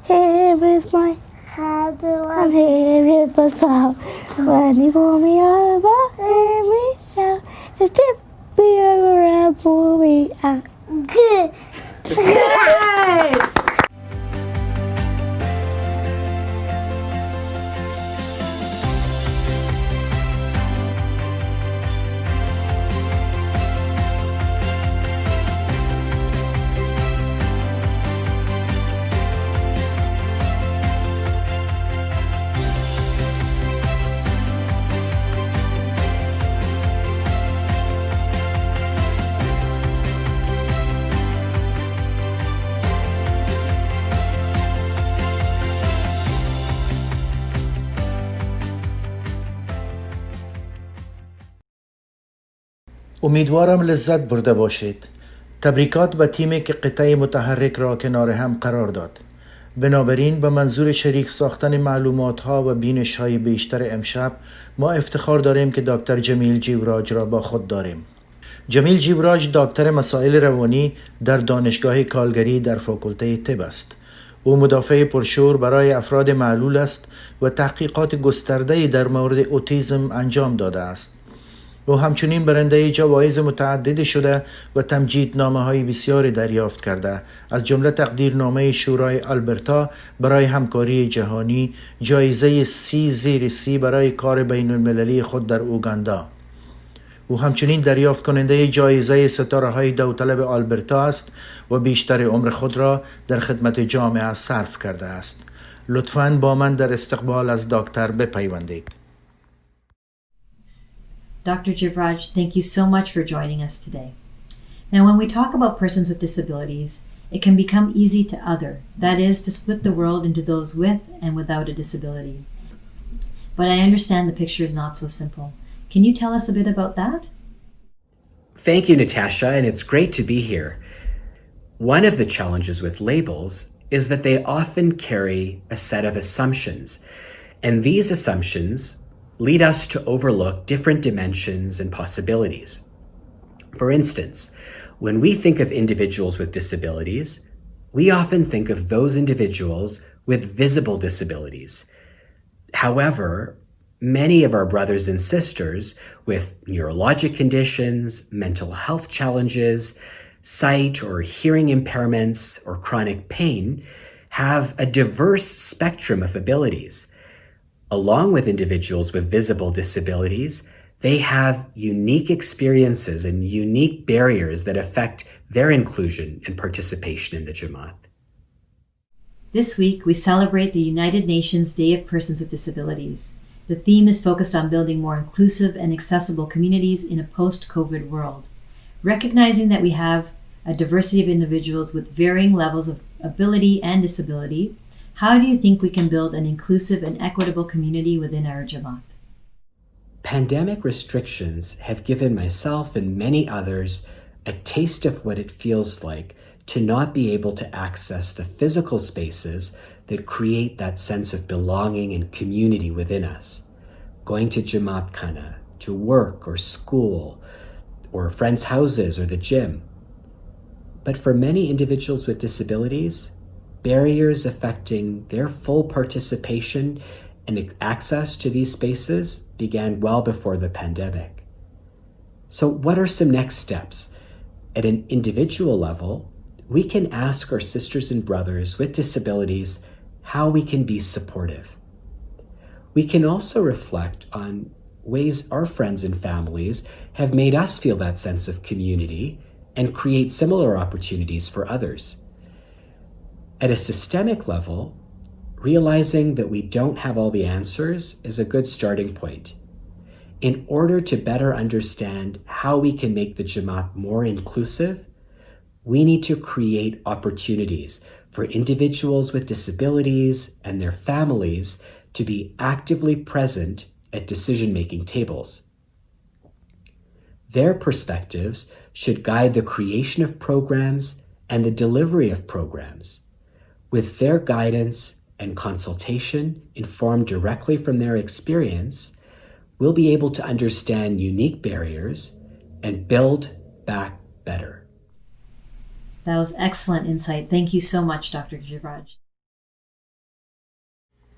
Here is my hand, and here is my spout. When you pull me over, hear me shout. It's tip me over and pull me out. Good. Yay! امیدوارم لذت برده باشید. تبریکات به تیمی که قطعه متحرک را کنار هم قرار داد. بنابراین به منظور شریک ساختن معلومات ها و بینش های بیشتر امشب ما افتخار داریم که دکتر جمیل جیوراج را با خود داریم. جمیل جیوراج دکتر مسائل روانی در دانشگاه کالگری در فاکولته طب است. او مدافع پرشور برای افراد معلول است و تحقیقات گسترده‌ای در مورد اوتیسم انجام داده است. او همچنین برنده جوایز متعددی شده و تمجیدنامه‌های بسیاری دریافت کرده، از جمله تقدیرنامه شورای آلبرتا برای همکاری جهانی، جایزه C برای کار بین المللی خود در اوگاندا. او همچنین دریافت کننده جایزه ستاره‌های داوطلب آلبرتا است و بیشتر عمر خود را در خدمت جامعه صرف کرده است. لطفاً با من در استقبال از دکتر بپیوندید. Dr. Jivraj, thank you so much for joining us today. Now, when we talk about persons with disabilities, it can become easy to other, that is, to split the world into those with and without a disability. But I understand the picture is not so simple. Can you tell us a bit about that? Thank you, Natasha, and it's great to be here. One of the challenges with labels is that they often carry a set of assumptions, and these assumptions lead us to overlook different dimensions and possibilities. For instance, when we think of individuals with disabilities, we often think of those individuals with visible disabilities. However, many of our brothers and sisters with neurologic conditions, mental health challenges, sight or hearing impairments, or chronic pain have a diverse spectrum of abilities. Along with individuals with visible disabilities, they have unique experiences and unique barriers that affect their inclusion and participation in the Jamaat. This week, we celebrate the United Nations Day of Persons with Disabilities. The theme is focused on building more inclusive and accessible communities in a post-COVID world. Recognizing that we have a diversity of individuals with varying levels of ability and disability, how do you think we can build an inclusive and equitable community within our Jamaat? Pandemic restrictions have given myself and many others a taste of what it feels like to not be able to access the physical spaces that create that sense of belonging and community within us. Going to Jamaat Khana, to work or school, or friends' houses or the gym. But for many individuals with disabilities, barriers affecting their full participation and access to these spaces began well before the pandemic. So what are some next steps? At an individual level, we can ask our sisters and brothers with disabilities how we can be supportive. We can also reflect on ways our friends and families have made us feel that sense of community and create similar opportunities for others. At a systemic level, realizing that we don't have all the answers is a good starting point. In order to better understand how we can make the Jamaat more inclusive, we need to create opportunities for individuals with disabilities and their families to be actively present at decision-making tables. Their perspectives should guide the creation of programs and the delivery of programs. With their guidance and consultation informed directly from their experience, we'll be able to understand unique barriers and build back better. That was excellent insight. Thank you so much, Dr. Jivraj.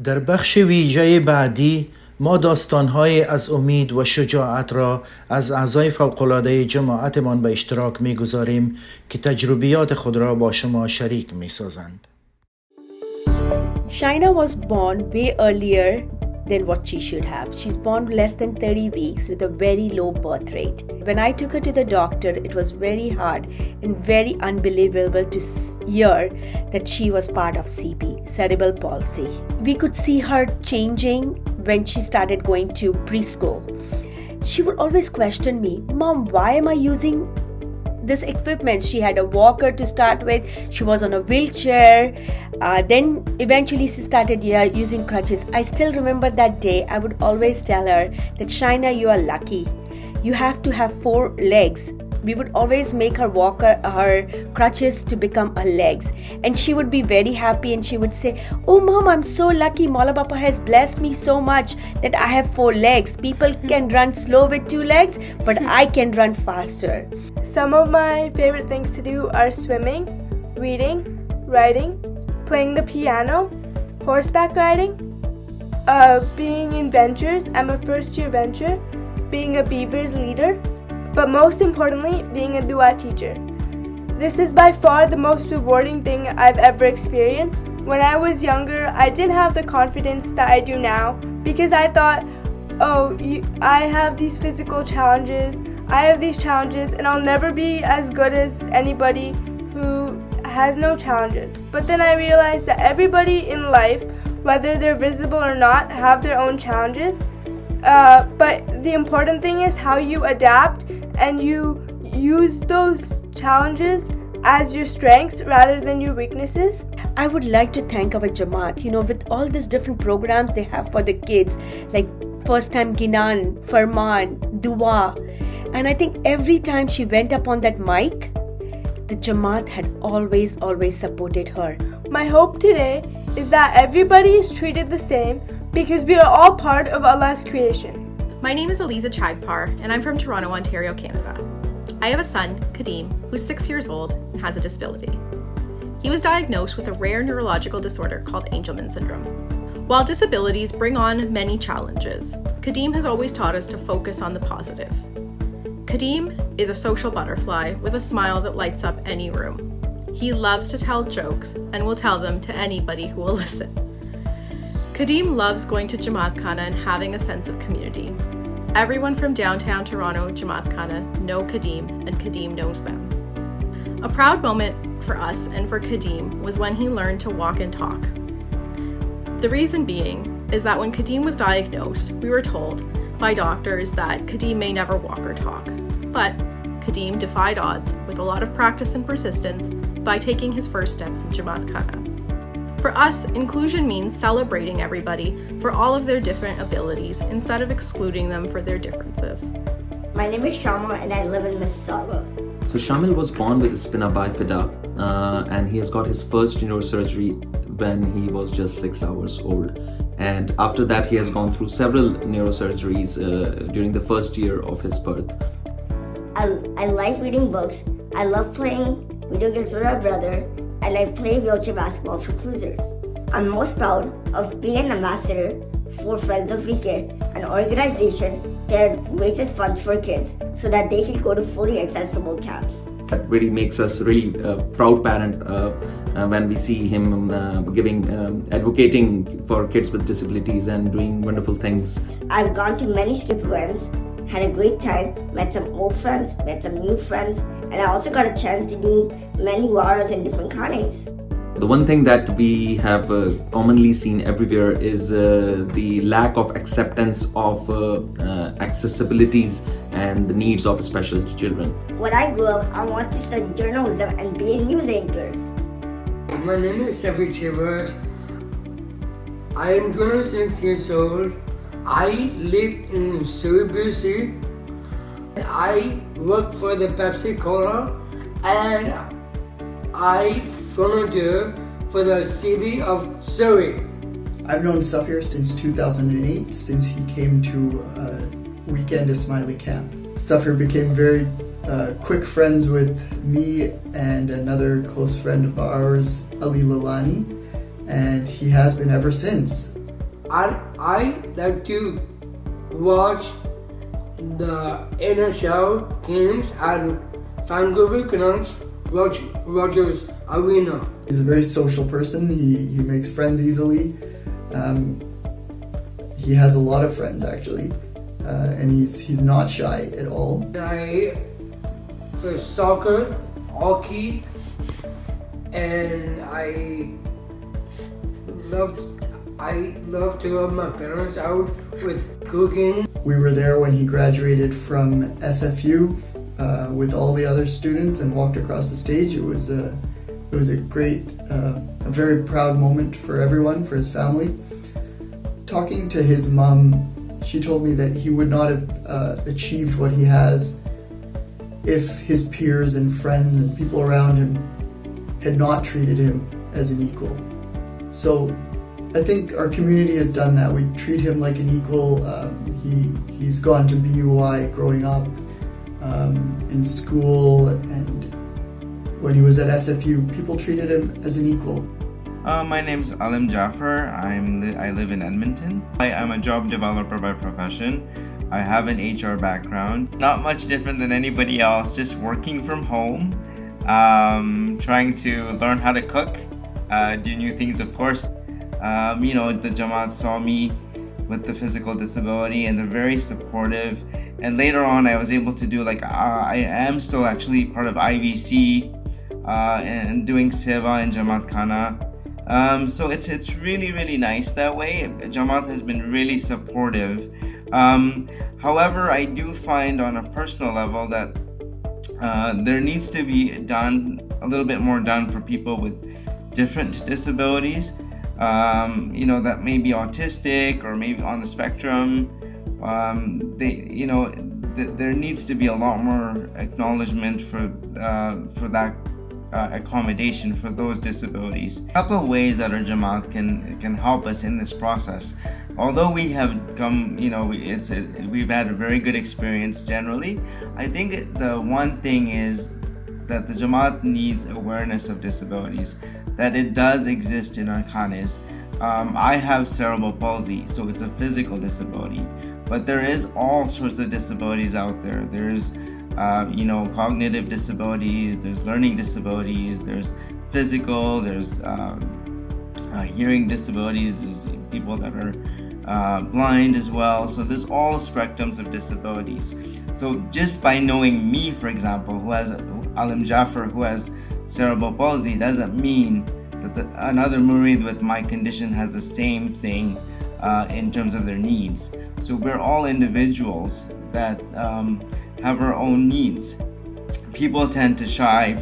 در بخش ویژه بعدی ما داستان‌های از امید و شجاعت را از اعضای فوق‌العاده جماعتمان به اشتراک می‌گذاریم که تجربیات خود را با شما شریک می‌سازند. Shaina was born way earlier than what she should have. She's born less than 30 weeks with a very low birth rate. When I took her to the doctor, it was very hard and very unbelievable to hear that she was part of CP, cerebral palsy. We could see her changing when she started going to preschool. She would always question me, "Mom, why am I using this equipment?" She had a walker to start with. She was on a wheelchair. Then eventually she started using crutches. I still remember that day. I would always tell her that, "Shaina, you are lucky. You have to have 4 legs." We would always make her her crutches to become her legs. And she would be very happy and she would say, "Oh Mom, I'm so lucky. Maula Papa has blessed me so much that I have 4 legs. People can run slow with 2 legs, but I can run faster." Some of my favorite things to do are swimming, reading, writing, playing the piano, horseback riding, being in ventures. I'm a first-year venture, being a Beavers leader, but most importantly, being a dua teacher. This is by far the most rewarding thing I've ever experienced. When I was younger, I didn't have the confidence that I do now because I thought, I have these physical challenges, I have these challenges, and I'll never be as good as anybody who has no challenges. But then I realized that everybody in life, whether they're visible or not, have their own challenges. But the important thing is how you adapt and you use those challenges as your strengths rather than your weaknesses. I would like to thank our Jamaat, with all these different programs they have for the kids, like First Time Ginan, Farman, Dua. And I think every time she went up on that mic, the Jamaat had always supported her. My hope today is that everybody is treated the same because we are all part of Allah's creation. My name is Eliza Chagpar and I'm from Toronto, Ontario, Canada. I have a son, Kadeem, who's 6 years old and has a disability. He was diagnosed with a rare neurological disorder called Angelman syndrome. While disabilities bring on many challenges, Kadim has always taught us to focus on the positive. Kadim is a social butterfly with a smile that lights up any room. He loves to tell jokes and will tell them to anybody who will listen. Kadim loves going to Jamaat Khana and having a sense of community. Everyone from downtown Toronto, Jamaat Khana, know Kadim and Kadim knows them. A proud moment for us and for Kadim was when he learned to walk and talk. The reason being is that when Kadim was diagnosed, we were told by doctors that Kadim may never walk or talk. But Kadim defied odds with a lot of practice and persistence by taking his first steps in Jamaat Khana. For us, inclusion means celebrating everybody for all of their different abilities instead of excluding them for their differences. My name is Shama and I live in Mississauga. So Shamil was born with spina bifida and he has got his first neurosurgery when he was just 6 hours old. And after that he has gone through several neurosurgeries during the first year of his birth. I like reading books, I love playing video games with our brother, and I play wheelchair basketball for Cruisers. I'm most proud of being an ambassador for Friends of We Care, an organization that raises funds for kids so that they can go to fully accessible camps. That really makes us really proud parent when we see him advocating for kids with disabilities and doing wonderful things. I've gone to many skip events, had a great time, met some old friends, met some new friends, and I also got a chance to do many waras in different khanes. The one thing that we have commonly seen everywhere is the lack of acceptance of accessibilities and the needs of special children. When I grew up, I wanted to study journalism and be a news anchor. My name is Jamil Jivraj. I am 26 years old. I live in Surrey, BC. I work for the Pepsi Cola and I volunteer for the city of Surrey. I've known Safir since 2008, since he came to Weekend Ismaili Camp. Safir became very quick friends with me and another close friend of ours, Ali Lalani, and he has been ever since. I like to watch the NHL games at Vancouver Canucks Rogers Arena. He's a very social person. He makes friends easily. He has a lot of friends actually, and he's not shy at all. I play soccer, hockey, and I love to help my parents out with cooking. We were there when he graduated from SFU with all the other students and walked across the stage. It was a great, a very proud moment for everyone, for his family. Talking to his mom, she told me that he would not have achieved what he has if his peers and friends and people around him had not treated him as an equal. So I think our community has done that. We treat him like an equal. He's gone to BUI growing up, in school, and when he was at SFU, people treated him as an equal. My name's Alim Jaffer. I live in Edmonton. I'm a job developer by profession. I have an HR background. Not much different than anybody else, just working from home, trying to learn how to cook, do new things, of course. The Jamaat saw me with the physical disability and they're very supportive. And later on, I was able to do I am still actually part of IVC and doing Seva in Jamaat Khana. So it's really, really nice that way. Jamaat has been really supportive. However, I do find on a personal level that there needs to be a little bit more done for people with different disabilities. That may be autistic or maybe on the spectrum. There needs to be a lot more acknowledgement for that accommodation for those disabilities. A couple of ways that our Jamaat can help us in this process. Although we have come, we've had a very good experience generally. I think the one thing is that the Jamaat needs awareness of disabilities, that it does exist in our khanes. I have cerebral palsy, so it's a physical disability, but there is all sorts of disabilities out there. There's cognitive disabilities, there's learning disabilities, there's physical, there's hearing disabilities, there's people that are blind as well. So there's all spectrums of disabilities. So just by knowing me, for example, who has Alim Jaffer, who has cerebral palsy, doesn't mean that another Murid with my condition has the same thing in terms of their needs. So we're all individuals that have our own needs. People tend to shy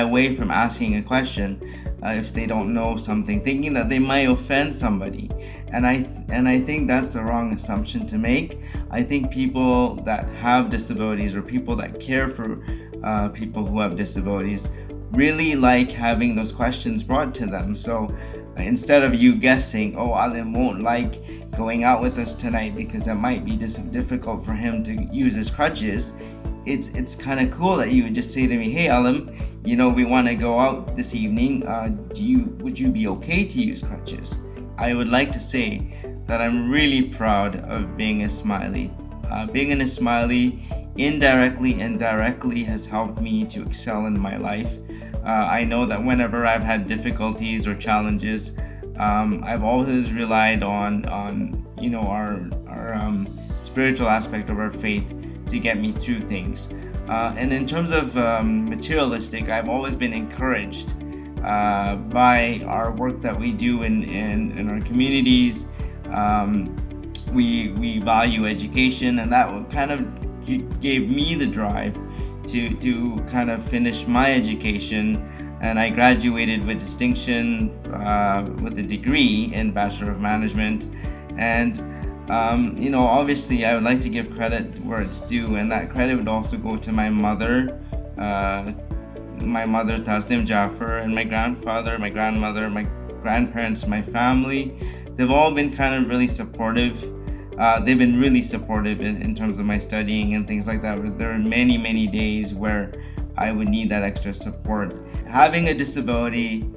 away from asking a question if they don't know something, thinking that they might offend somebody. And I think that's the wrong assumption to make. I think people that have disabilities or people that care for people who have disabilities really like having those questions brought to them. So instead of you guessing, oh, Alim won't like going out with us tonight because it might be difficult for him to use his crutches, it's kind of cool that you would just say to me, hey Alim, we want to go out this evening, would you be okay to use crutches? I would like to say that I'm really proud of being a Ismaili. Being an Ismaili indirectly and directly has helped me to excel in my life. I know that whenever I've had difficulties or challenges, I've always relied on our spiritual aspect of our faith to get me through things. And in terms of materialistic, I've always been encouraged by our work that we do in our communities. We value education, and that kind of gave me the drive to kind of finish my education, and I graduated with distinction with a degree in Bachelor of Management. And obviously I would like to give credit where it's due, and that credit would also go to my mother, Tasnim Jaffer, and my grandfather, my grandmother, my grandparents, my family. They've all been kind of really supportive. They've been really supportive in terms of my studying and things like that. But there are many, many days where I would need that extra support. Having a disability,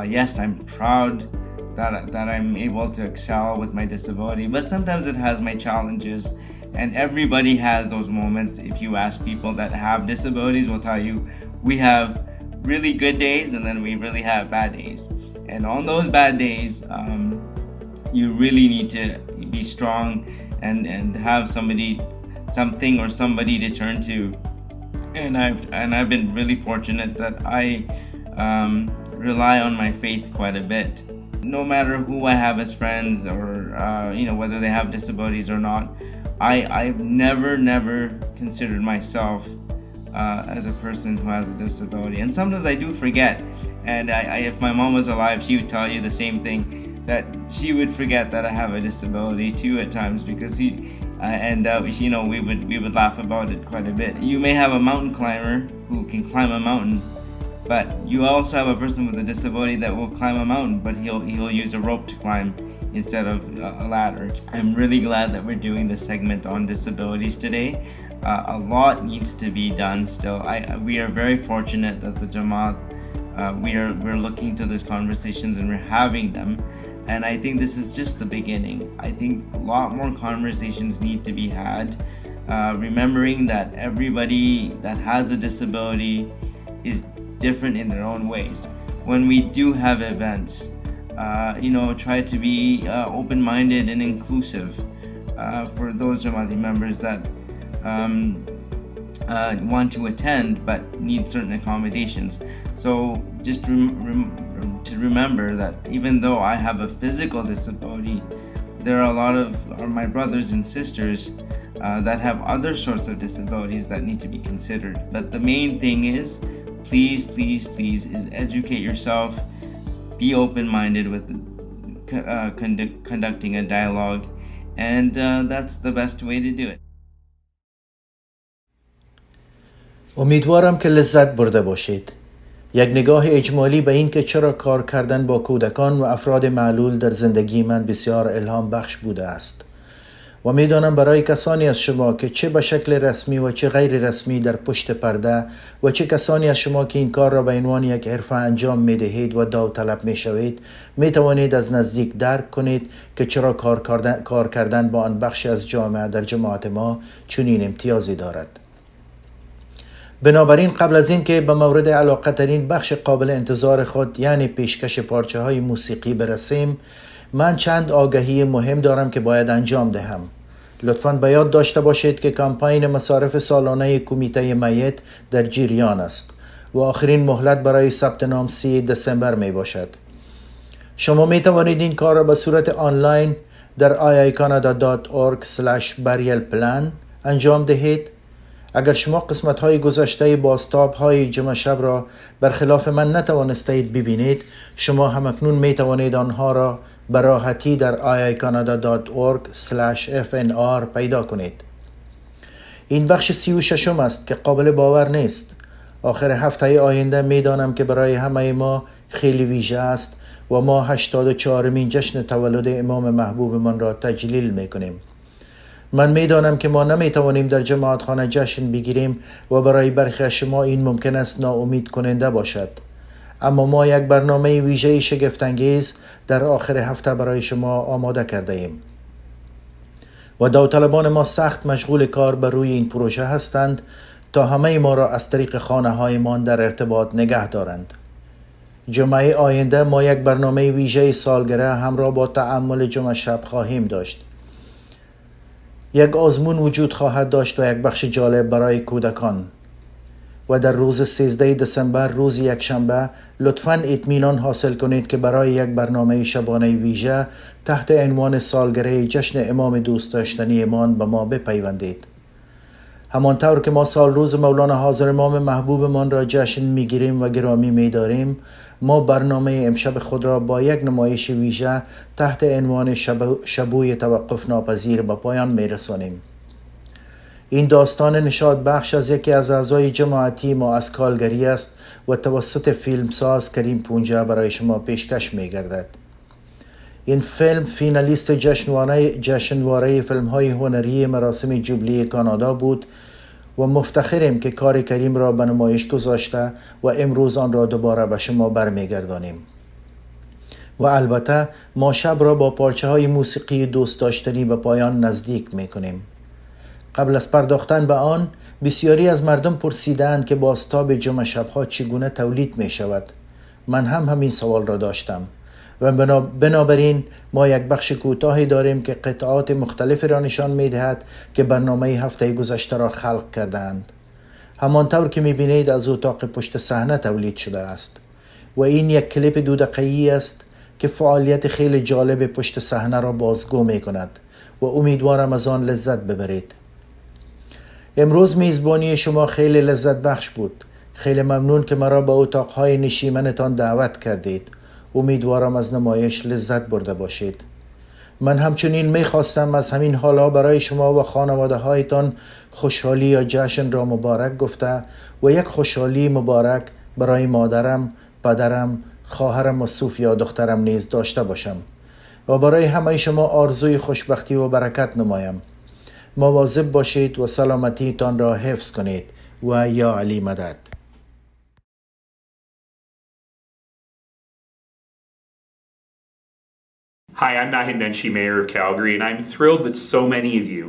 yes, I'm proud that I'm able to excel with my disability, but sometimes it has my challenges, and everybody has those moments. If you ask people that have disabilities, will tell you we have really good days and then we really have bad days. And on those bad days, you really need to be strong and have something or somebody to turn to. And I've been really fortunate that I rely on my faith quite a bit. No matter who I have as friends or whether they have disabilities or not, I've never considered myself as a person who has a disability. And sometimes I do forget. And if my mom was alive, she would tell you the same thing, that she would forget that I have a disability too at times, because we would laugh about it quite a bit. You may have a mountain climber who can climb a mountain, but you also have a person with a disability that will climb a mountain, but he'll use a rope to climb instead of a ladder. I'm really glad that we're doing this segment on disabilities today. A lot needs to be done still. We are very fortunate that the Jamaat, we're looking to these conversations and we're having them. And I think this is just the beginning. I think a lot more conversations need to be had, remembering that everybody that has a disability is different in their own ways. When we do have events, try to be open-minded and inclusive for those Jamaati members that want to attend but need certain accommodations. So just to remember that even though I have a physical disability, there are a lot of my brothers and sisters that have other sorts of disabilities that need to be considered. But the main thing is, please, is educate yourself, be open-minded with conducting a dialogue, and that's the best way to do it. امیدوارم که لذت برده باشید. یک نگاه اجمالی به این که چرا کار کردن با کودکان و افراد معلول در زندگی من بسیار الهام بخش بوده است. و میدانم برای کسانی از شما که چه به شکل رسمی و چه غیر رسمی در پشت پرده و چه کسانی از شما که این کار را به عنوان یک حرفه انجام می دهید و داوطلب می شوید می توانید از نزدیک درک کنید که چرا کار کردن با آن بخش از جامعه در جماعت ما چنین امتیازی دارد. بنابراین قبل از این که به مورد علاقه ترین بخش قابل انتظار خود یعنی پیشکش پارچه های موسیقی برسیم، من چند آگهی مهم دارم که باید انجام دهم. لطفاً به یاد داشته باشید که کمپاین مصارف سالانه کمیته میت در جریان است و آخرین مهلت برای ثبت نام 3 دسامبر می باشد. شما می توانید این کار را به صورت آنلاین در iicanada.org/burialplan انجام دهید. اگر شما قسمت‌های گذشته بازتاب‌های جمعه شب را برخلاف من نتوانستید ببینید، شما همکنون می توانید آنها را به راحتی در iicanada.org/fnr پیدا کنید. این بخش 36 است که قابل باور نیست. آخر هفته آینده می دانم که برای همه ما خیلی ویژه است و ما 84مین جشن تولد امام محبوب من را تجلیل می کنیم. من میدانم که ما نمیتوانیم در جماعتخانه جشن بگیریم و برای برخی از شما این ممکن است ناامید کننده باشد. اما ما یک برنامه ویژه شگفت‌انگیز در آخر هفته برای شما آماده کرده ایم. و داوطلبان ما سخت مشغول کار بر روی این پروژه هستند تا همه ما را از طریق خانه‌هایمان در ارتباط نگه دارند. جمعه آینده ما یک برنامه ویژه سالگرد همراه با تأمل جمعه شب خواهیم داشت. یک آزمون وجود خواهد داشت و یک بخش جالب برای کودکان. و در روز 13 دسامبر روز یکشنبه لطفاً اطمینان حاصل کنید که برای یک برنامه شبانه ویژه تحت عنوان سالگرد جشن امام دوست داشتنی امان به ما بپیوندید. همانطور که ما سال روز مولانا حاضر امام محبوبمان را جشن میگیریم و گرامی میداریم، ما برنامه امشب خود را با یک نمایش ویژه تحت عنوان شبوی توقف ناپذیر به پایان میرسانیم. این داستان نشاط بخش از یکی از اعضای جماعتی ما از کالگری است و توسط فیلمساز کریم پونجا برای شما پیشکش میگردد. این فیلم فینالیست جشنواره فیلم‌های هنری مراسم جوبلی کانادا بود و مفتخریم که کار کریم را به نمایش گذاشته و امروز آن را دوباره به شما برمیگردانیم. و البته ما شب را با پارچه‌های موسیقی دوست داشتنی به پایان نزدیک می‌کنیم. قبل از پرداختن به آن، بسیاری از مردم پرسیدند که بازتاب جمعه شب‌ها چگونه تولید می‌شود. من هم همین سوال را داشتم و بنابراین ما یک بخش کوتاهی داریم که قطعات مختلفی را نشان می‌دهد که برنامه هفته گذشته را خلق کردند. همانطور که می‌بینید از اتاق پشت صحنه تولید شده است و این یک کلیپ 2 دقیقه‌ای است که فعالیت خیلی جالب پشت صحنه را بازگو می‌کند و امیدوارم از آن لذت ببرید. امروز میزبانی شما خیلی لذت بخش بود. خیلی ممنون که مرا به اتاقهای نشیمنتان دعوت کردید. امیدوارم از نمایش لذت برده باشید. من همچنین میخواستم از همین حالا برای شما و خانواده هایتان خوشحالی یا جشن را مبارک گفته و یک خوشحالی مبارک برای مادرم، پدرم، خواهرم و صوفیا دخترم نیز داشته باشم و برای همه شما آرزوی خوشبختی و برکت نمایم. مواظب باشید و سلامتیتان را حفظ کنید و یا علی مدد. Hi, I'm Nahid Nenshi, Mayor of Calgary, and I'm thrilled that so many of you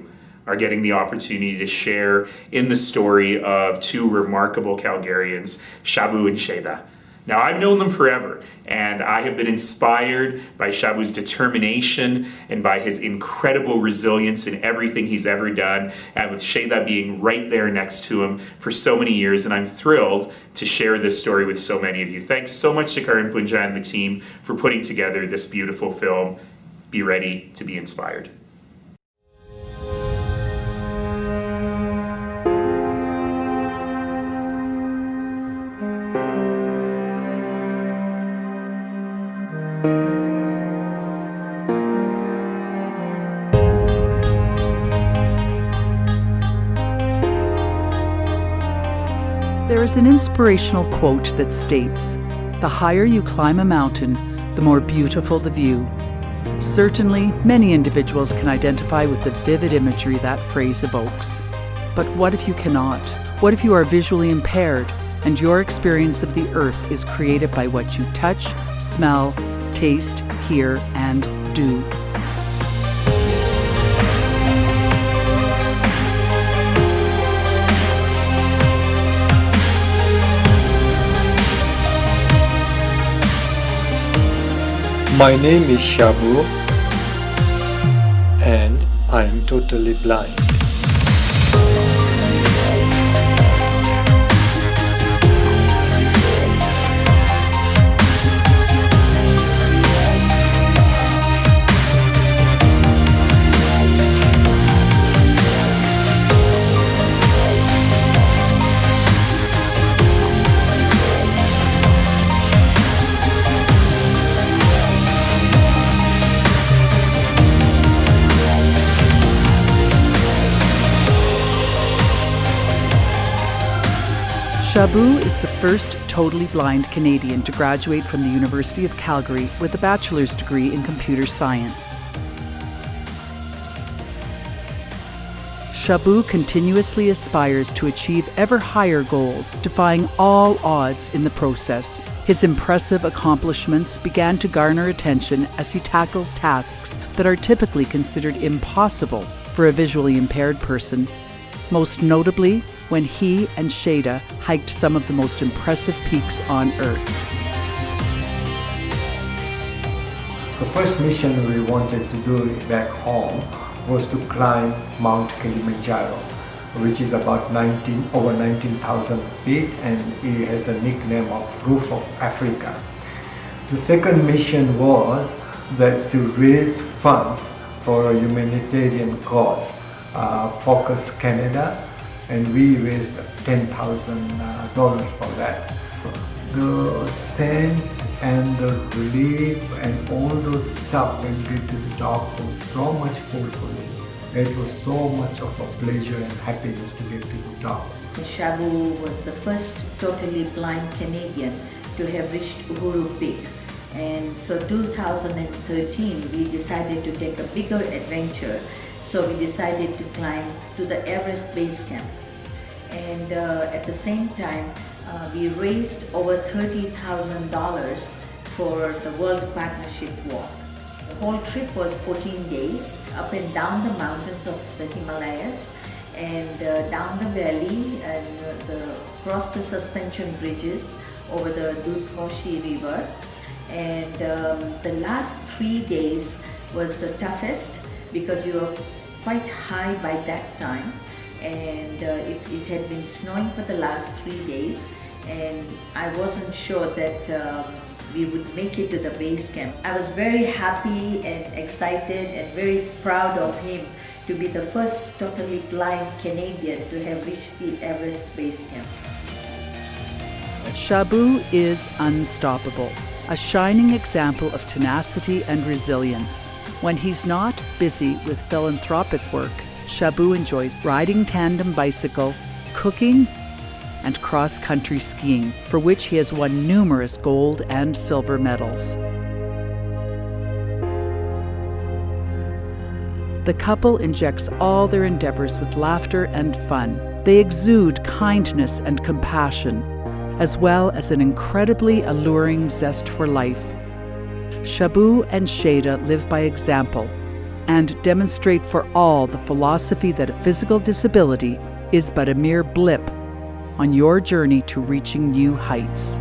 are getting the opportunity to share in the story of 2 remarkable Calgarians, Shabu and Sheda. Now, I've known them forever, and I have been inspired by Shabu's determination and by his incredible resilience in everything he's ever done, and with Sheda being right there next to him for so many years, and I'm thrilled to share this story with so many of you. Thanks so much to Karim Punja and the team for putting together this beautiful film. Be ready to be inspired. There is an inspirational quote that states, "The higher you climb a mountain, the more beautiful the view." Certainly, many individuals can identify with the vivid imagery that phrase evokes. But what if you cannot? What if you are visually impaired and your experience of the earth is created by what you touch, smell, taste, hear, and do? My name is Shabu and I am totally blind. Shabu is the first totally blind Canadian to graduate from the University of Calgary with a bachelor's degree in computer science. Shabu continuously aspires to achieve ever higher goals, defying all odds in the process. His impressive accomplishments began to garner attention as he tackled tasks that are typically considered impossible for a visually impaired person, most notably when he and Shada hiked some of the most impressive peaks on Earth. The first mission we wanted to do back home was to climb Mount Kilimanjaro, which is about over 19,000 feet, and it has a nickname of Roof of Africa. The second mission was that to raise funds for a humanitarian cause, Focus Canada, and we raised $10,000 for that. The sense and the relief and all those stuff when we get to the top was so much fulfilling. It was so much of a pleasure and happiness to get to the top. Shabu was the first totally blind Canadian to have reached Uhuru Peak. And so 2013 we decided to take a bigger adventure. So we decided to climb to the Everest Base Camp. And at the same time, we raised over $30,000 for the World Partnership Walk. The whole trip was 14 days, up and down the mountains of the Himalayas, and down the valley, and across the suspension bridges over the Dudh River. And the last 3 days was the toughest because we were quite high by that time. And it had been snowing for the last 3 days, and I wasn't sure that we would make it to the base camp. I was very happy and excited and very proud of him to be the first totally blind Canadian to have reached the Everest Base Camp. Shabu is unstoppable, a shining example of tenacity and resilience. When he's not busy with philanthropic work, Shabu enjoys riding tandem bicycle, cooking, and cross-country skiing, for which he has won numerous gold and silver medals. The couple injects all their endeavors with laughter and fun. They exude kindness and compassion, as well as an incredibly alluring zest for life. Shabu and Shada live by example and demonstrate for all the philosophy that a physical disability is but a mere blip on your journey to reaching new heights.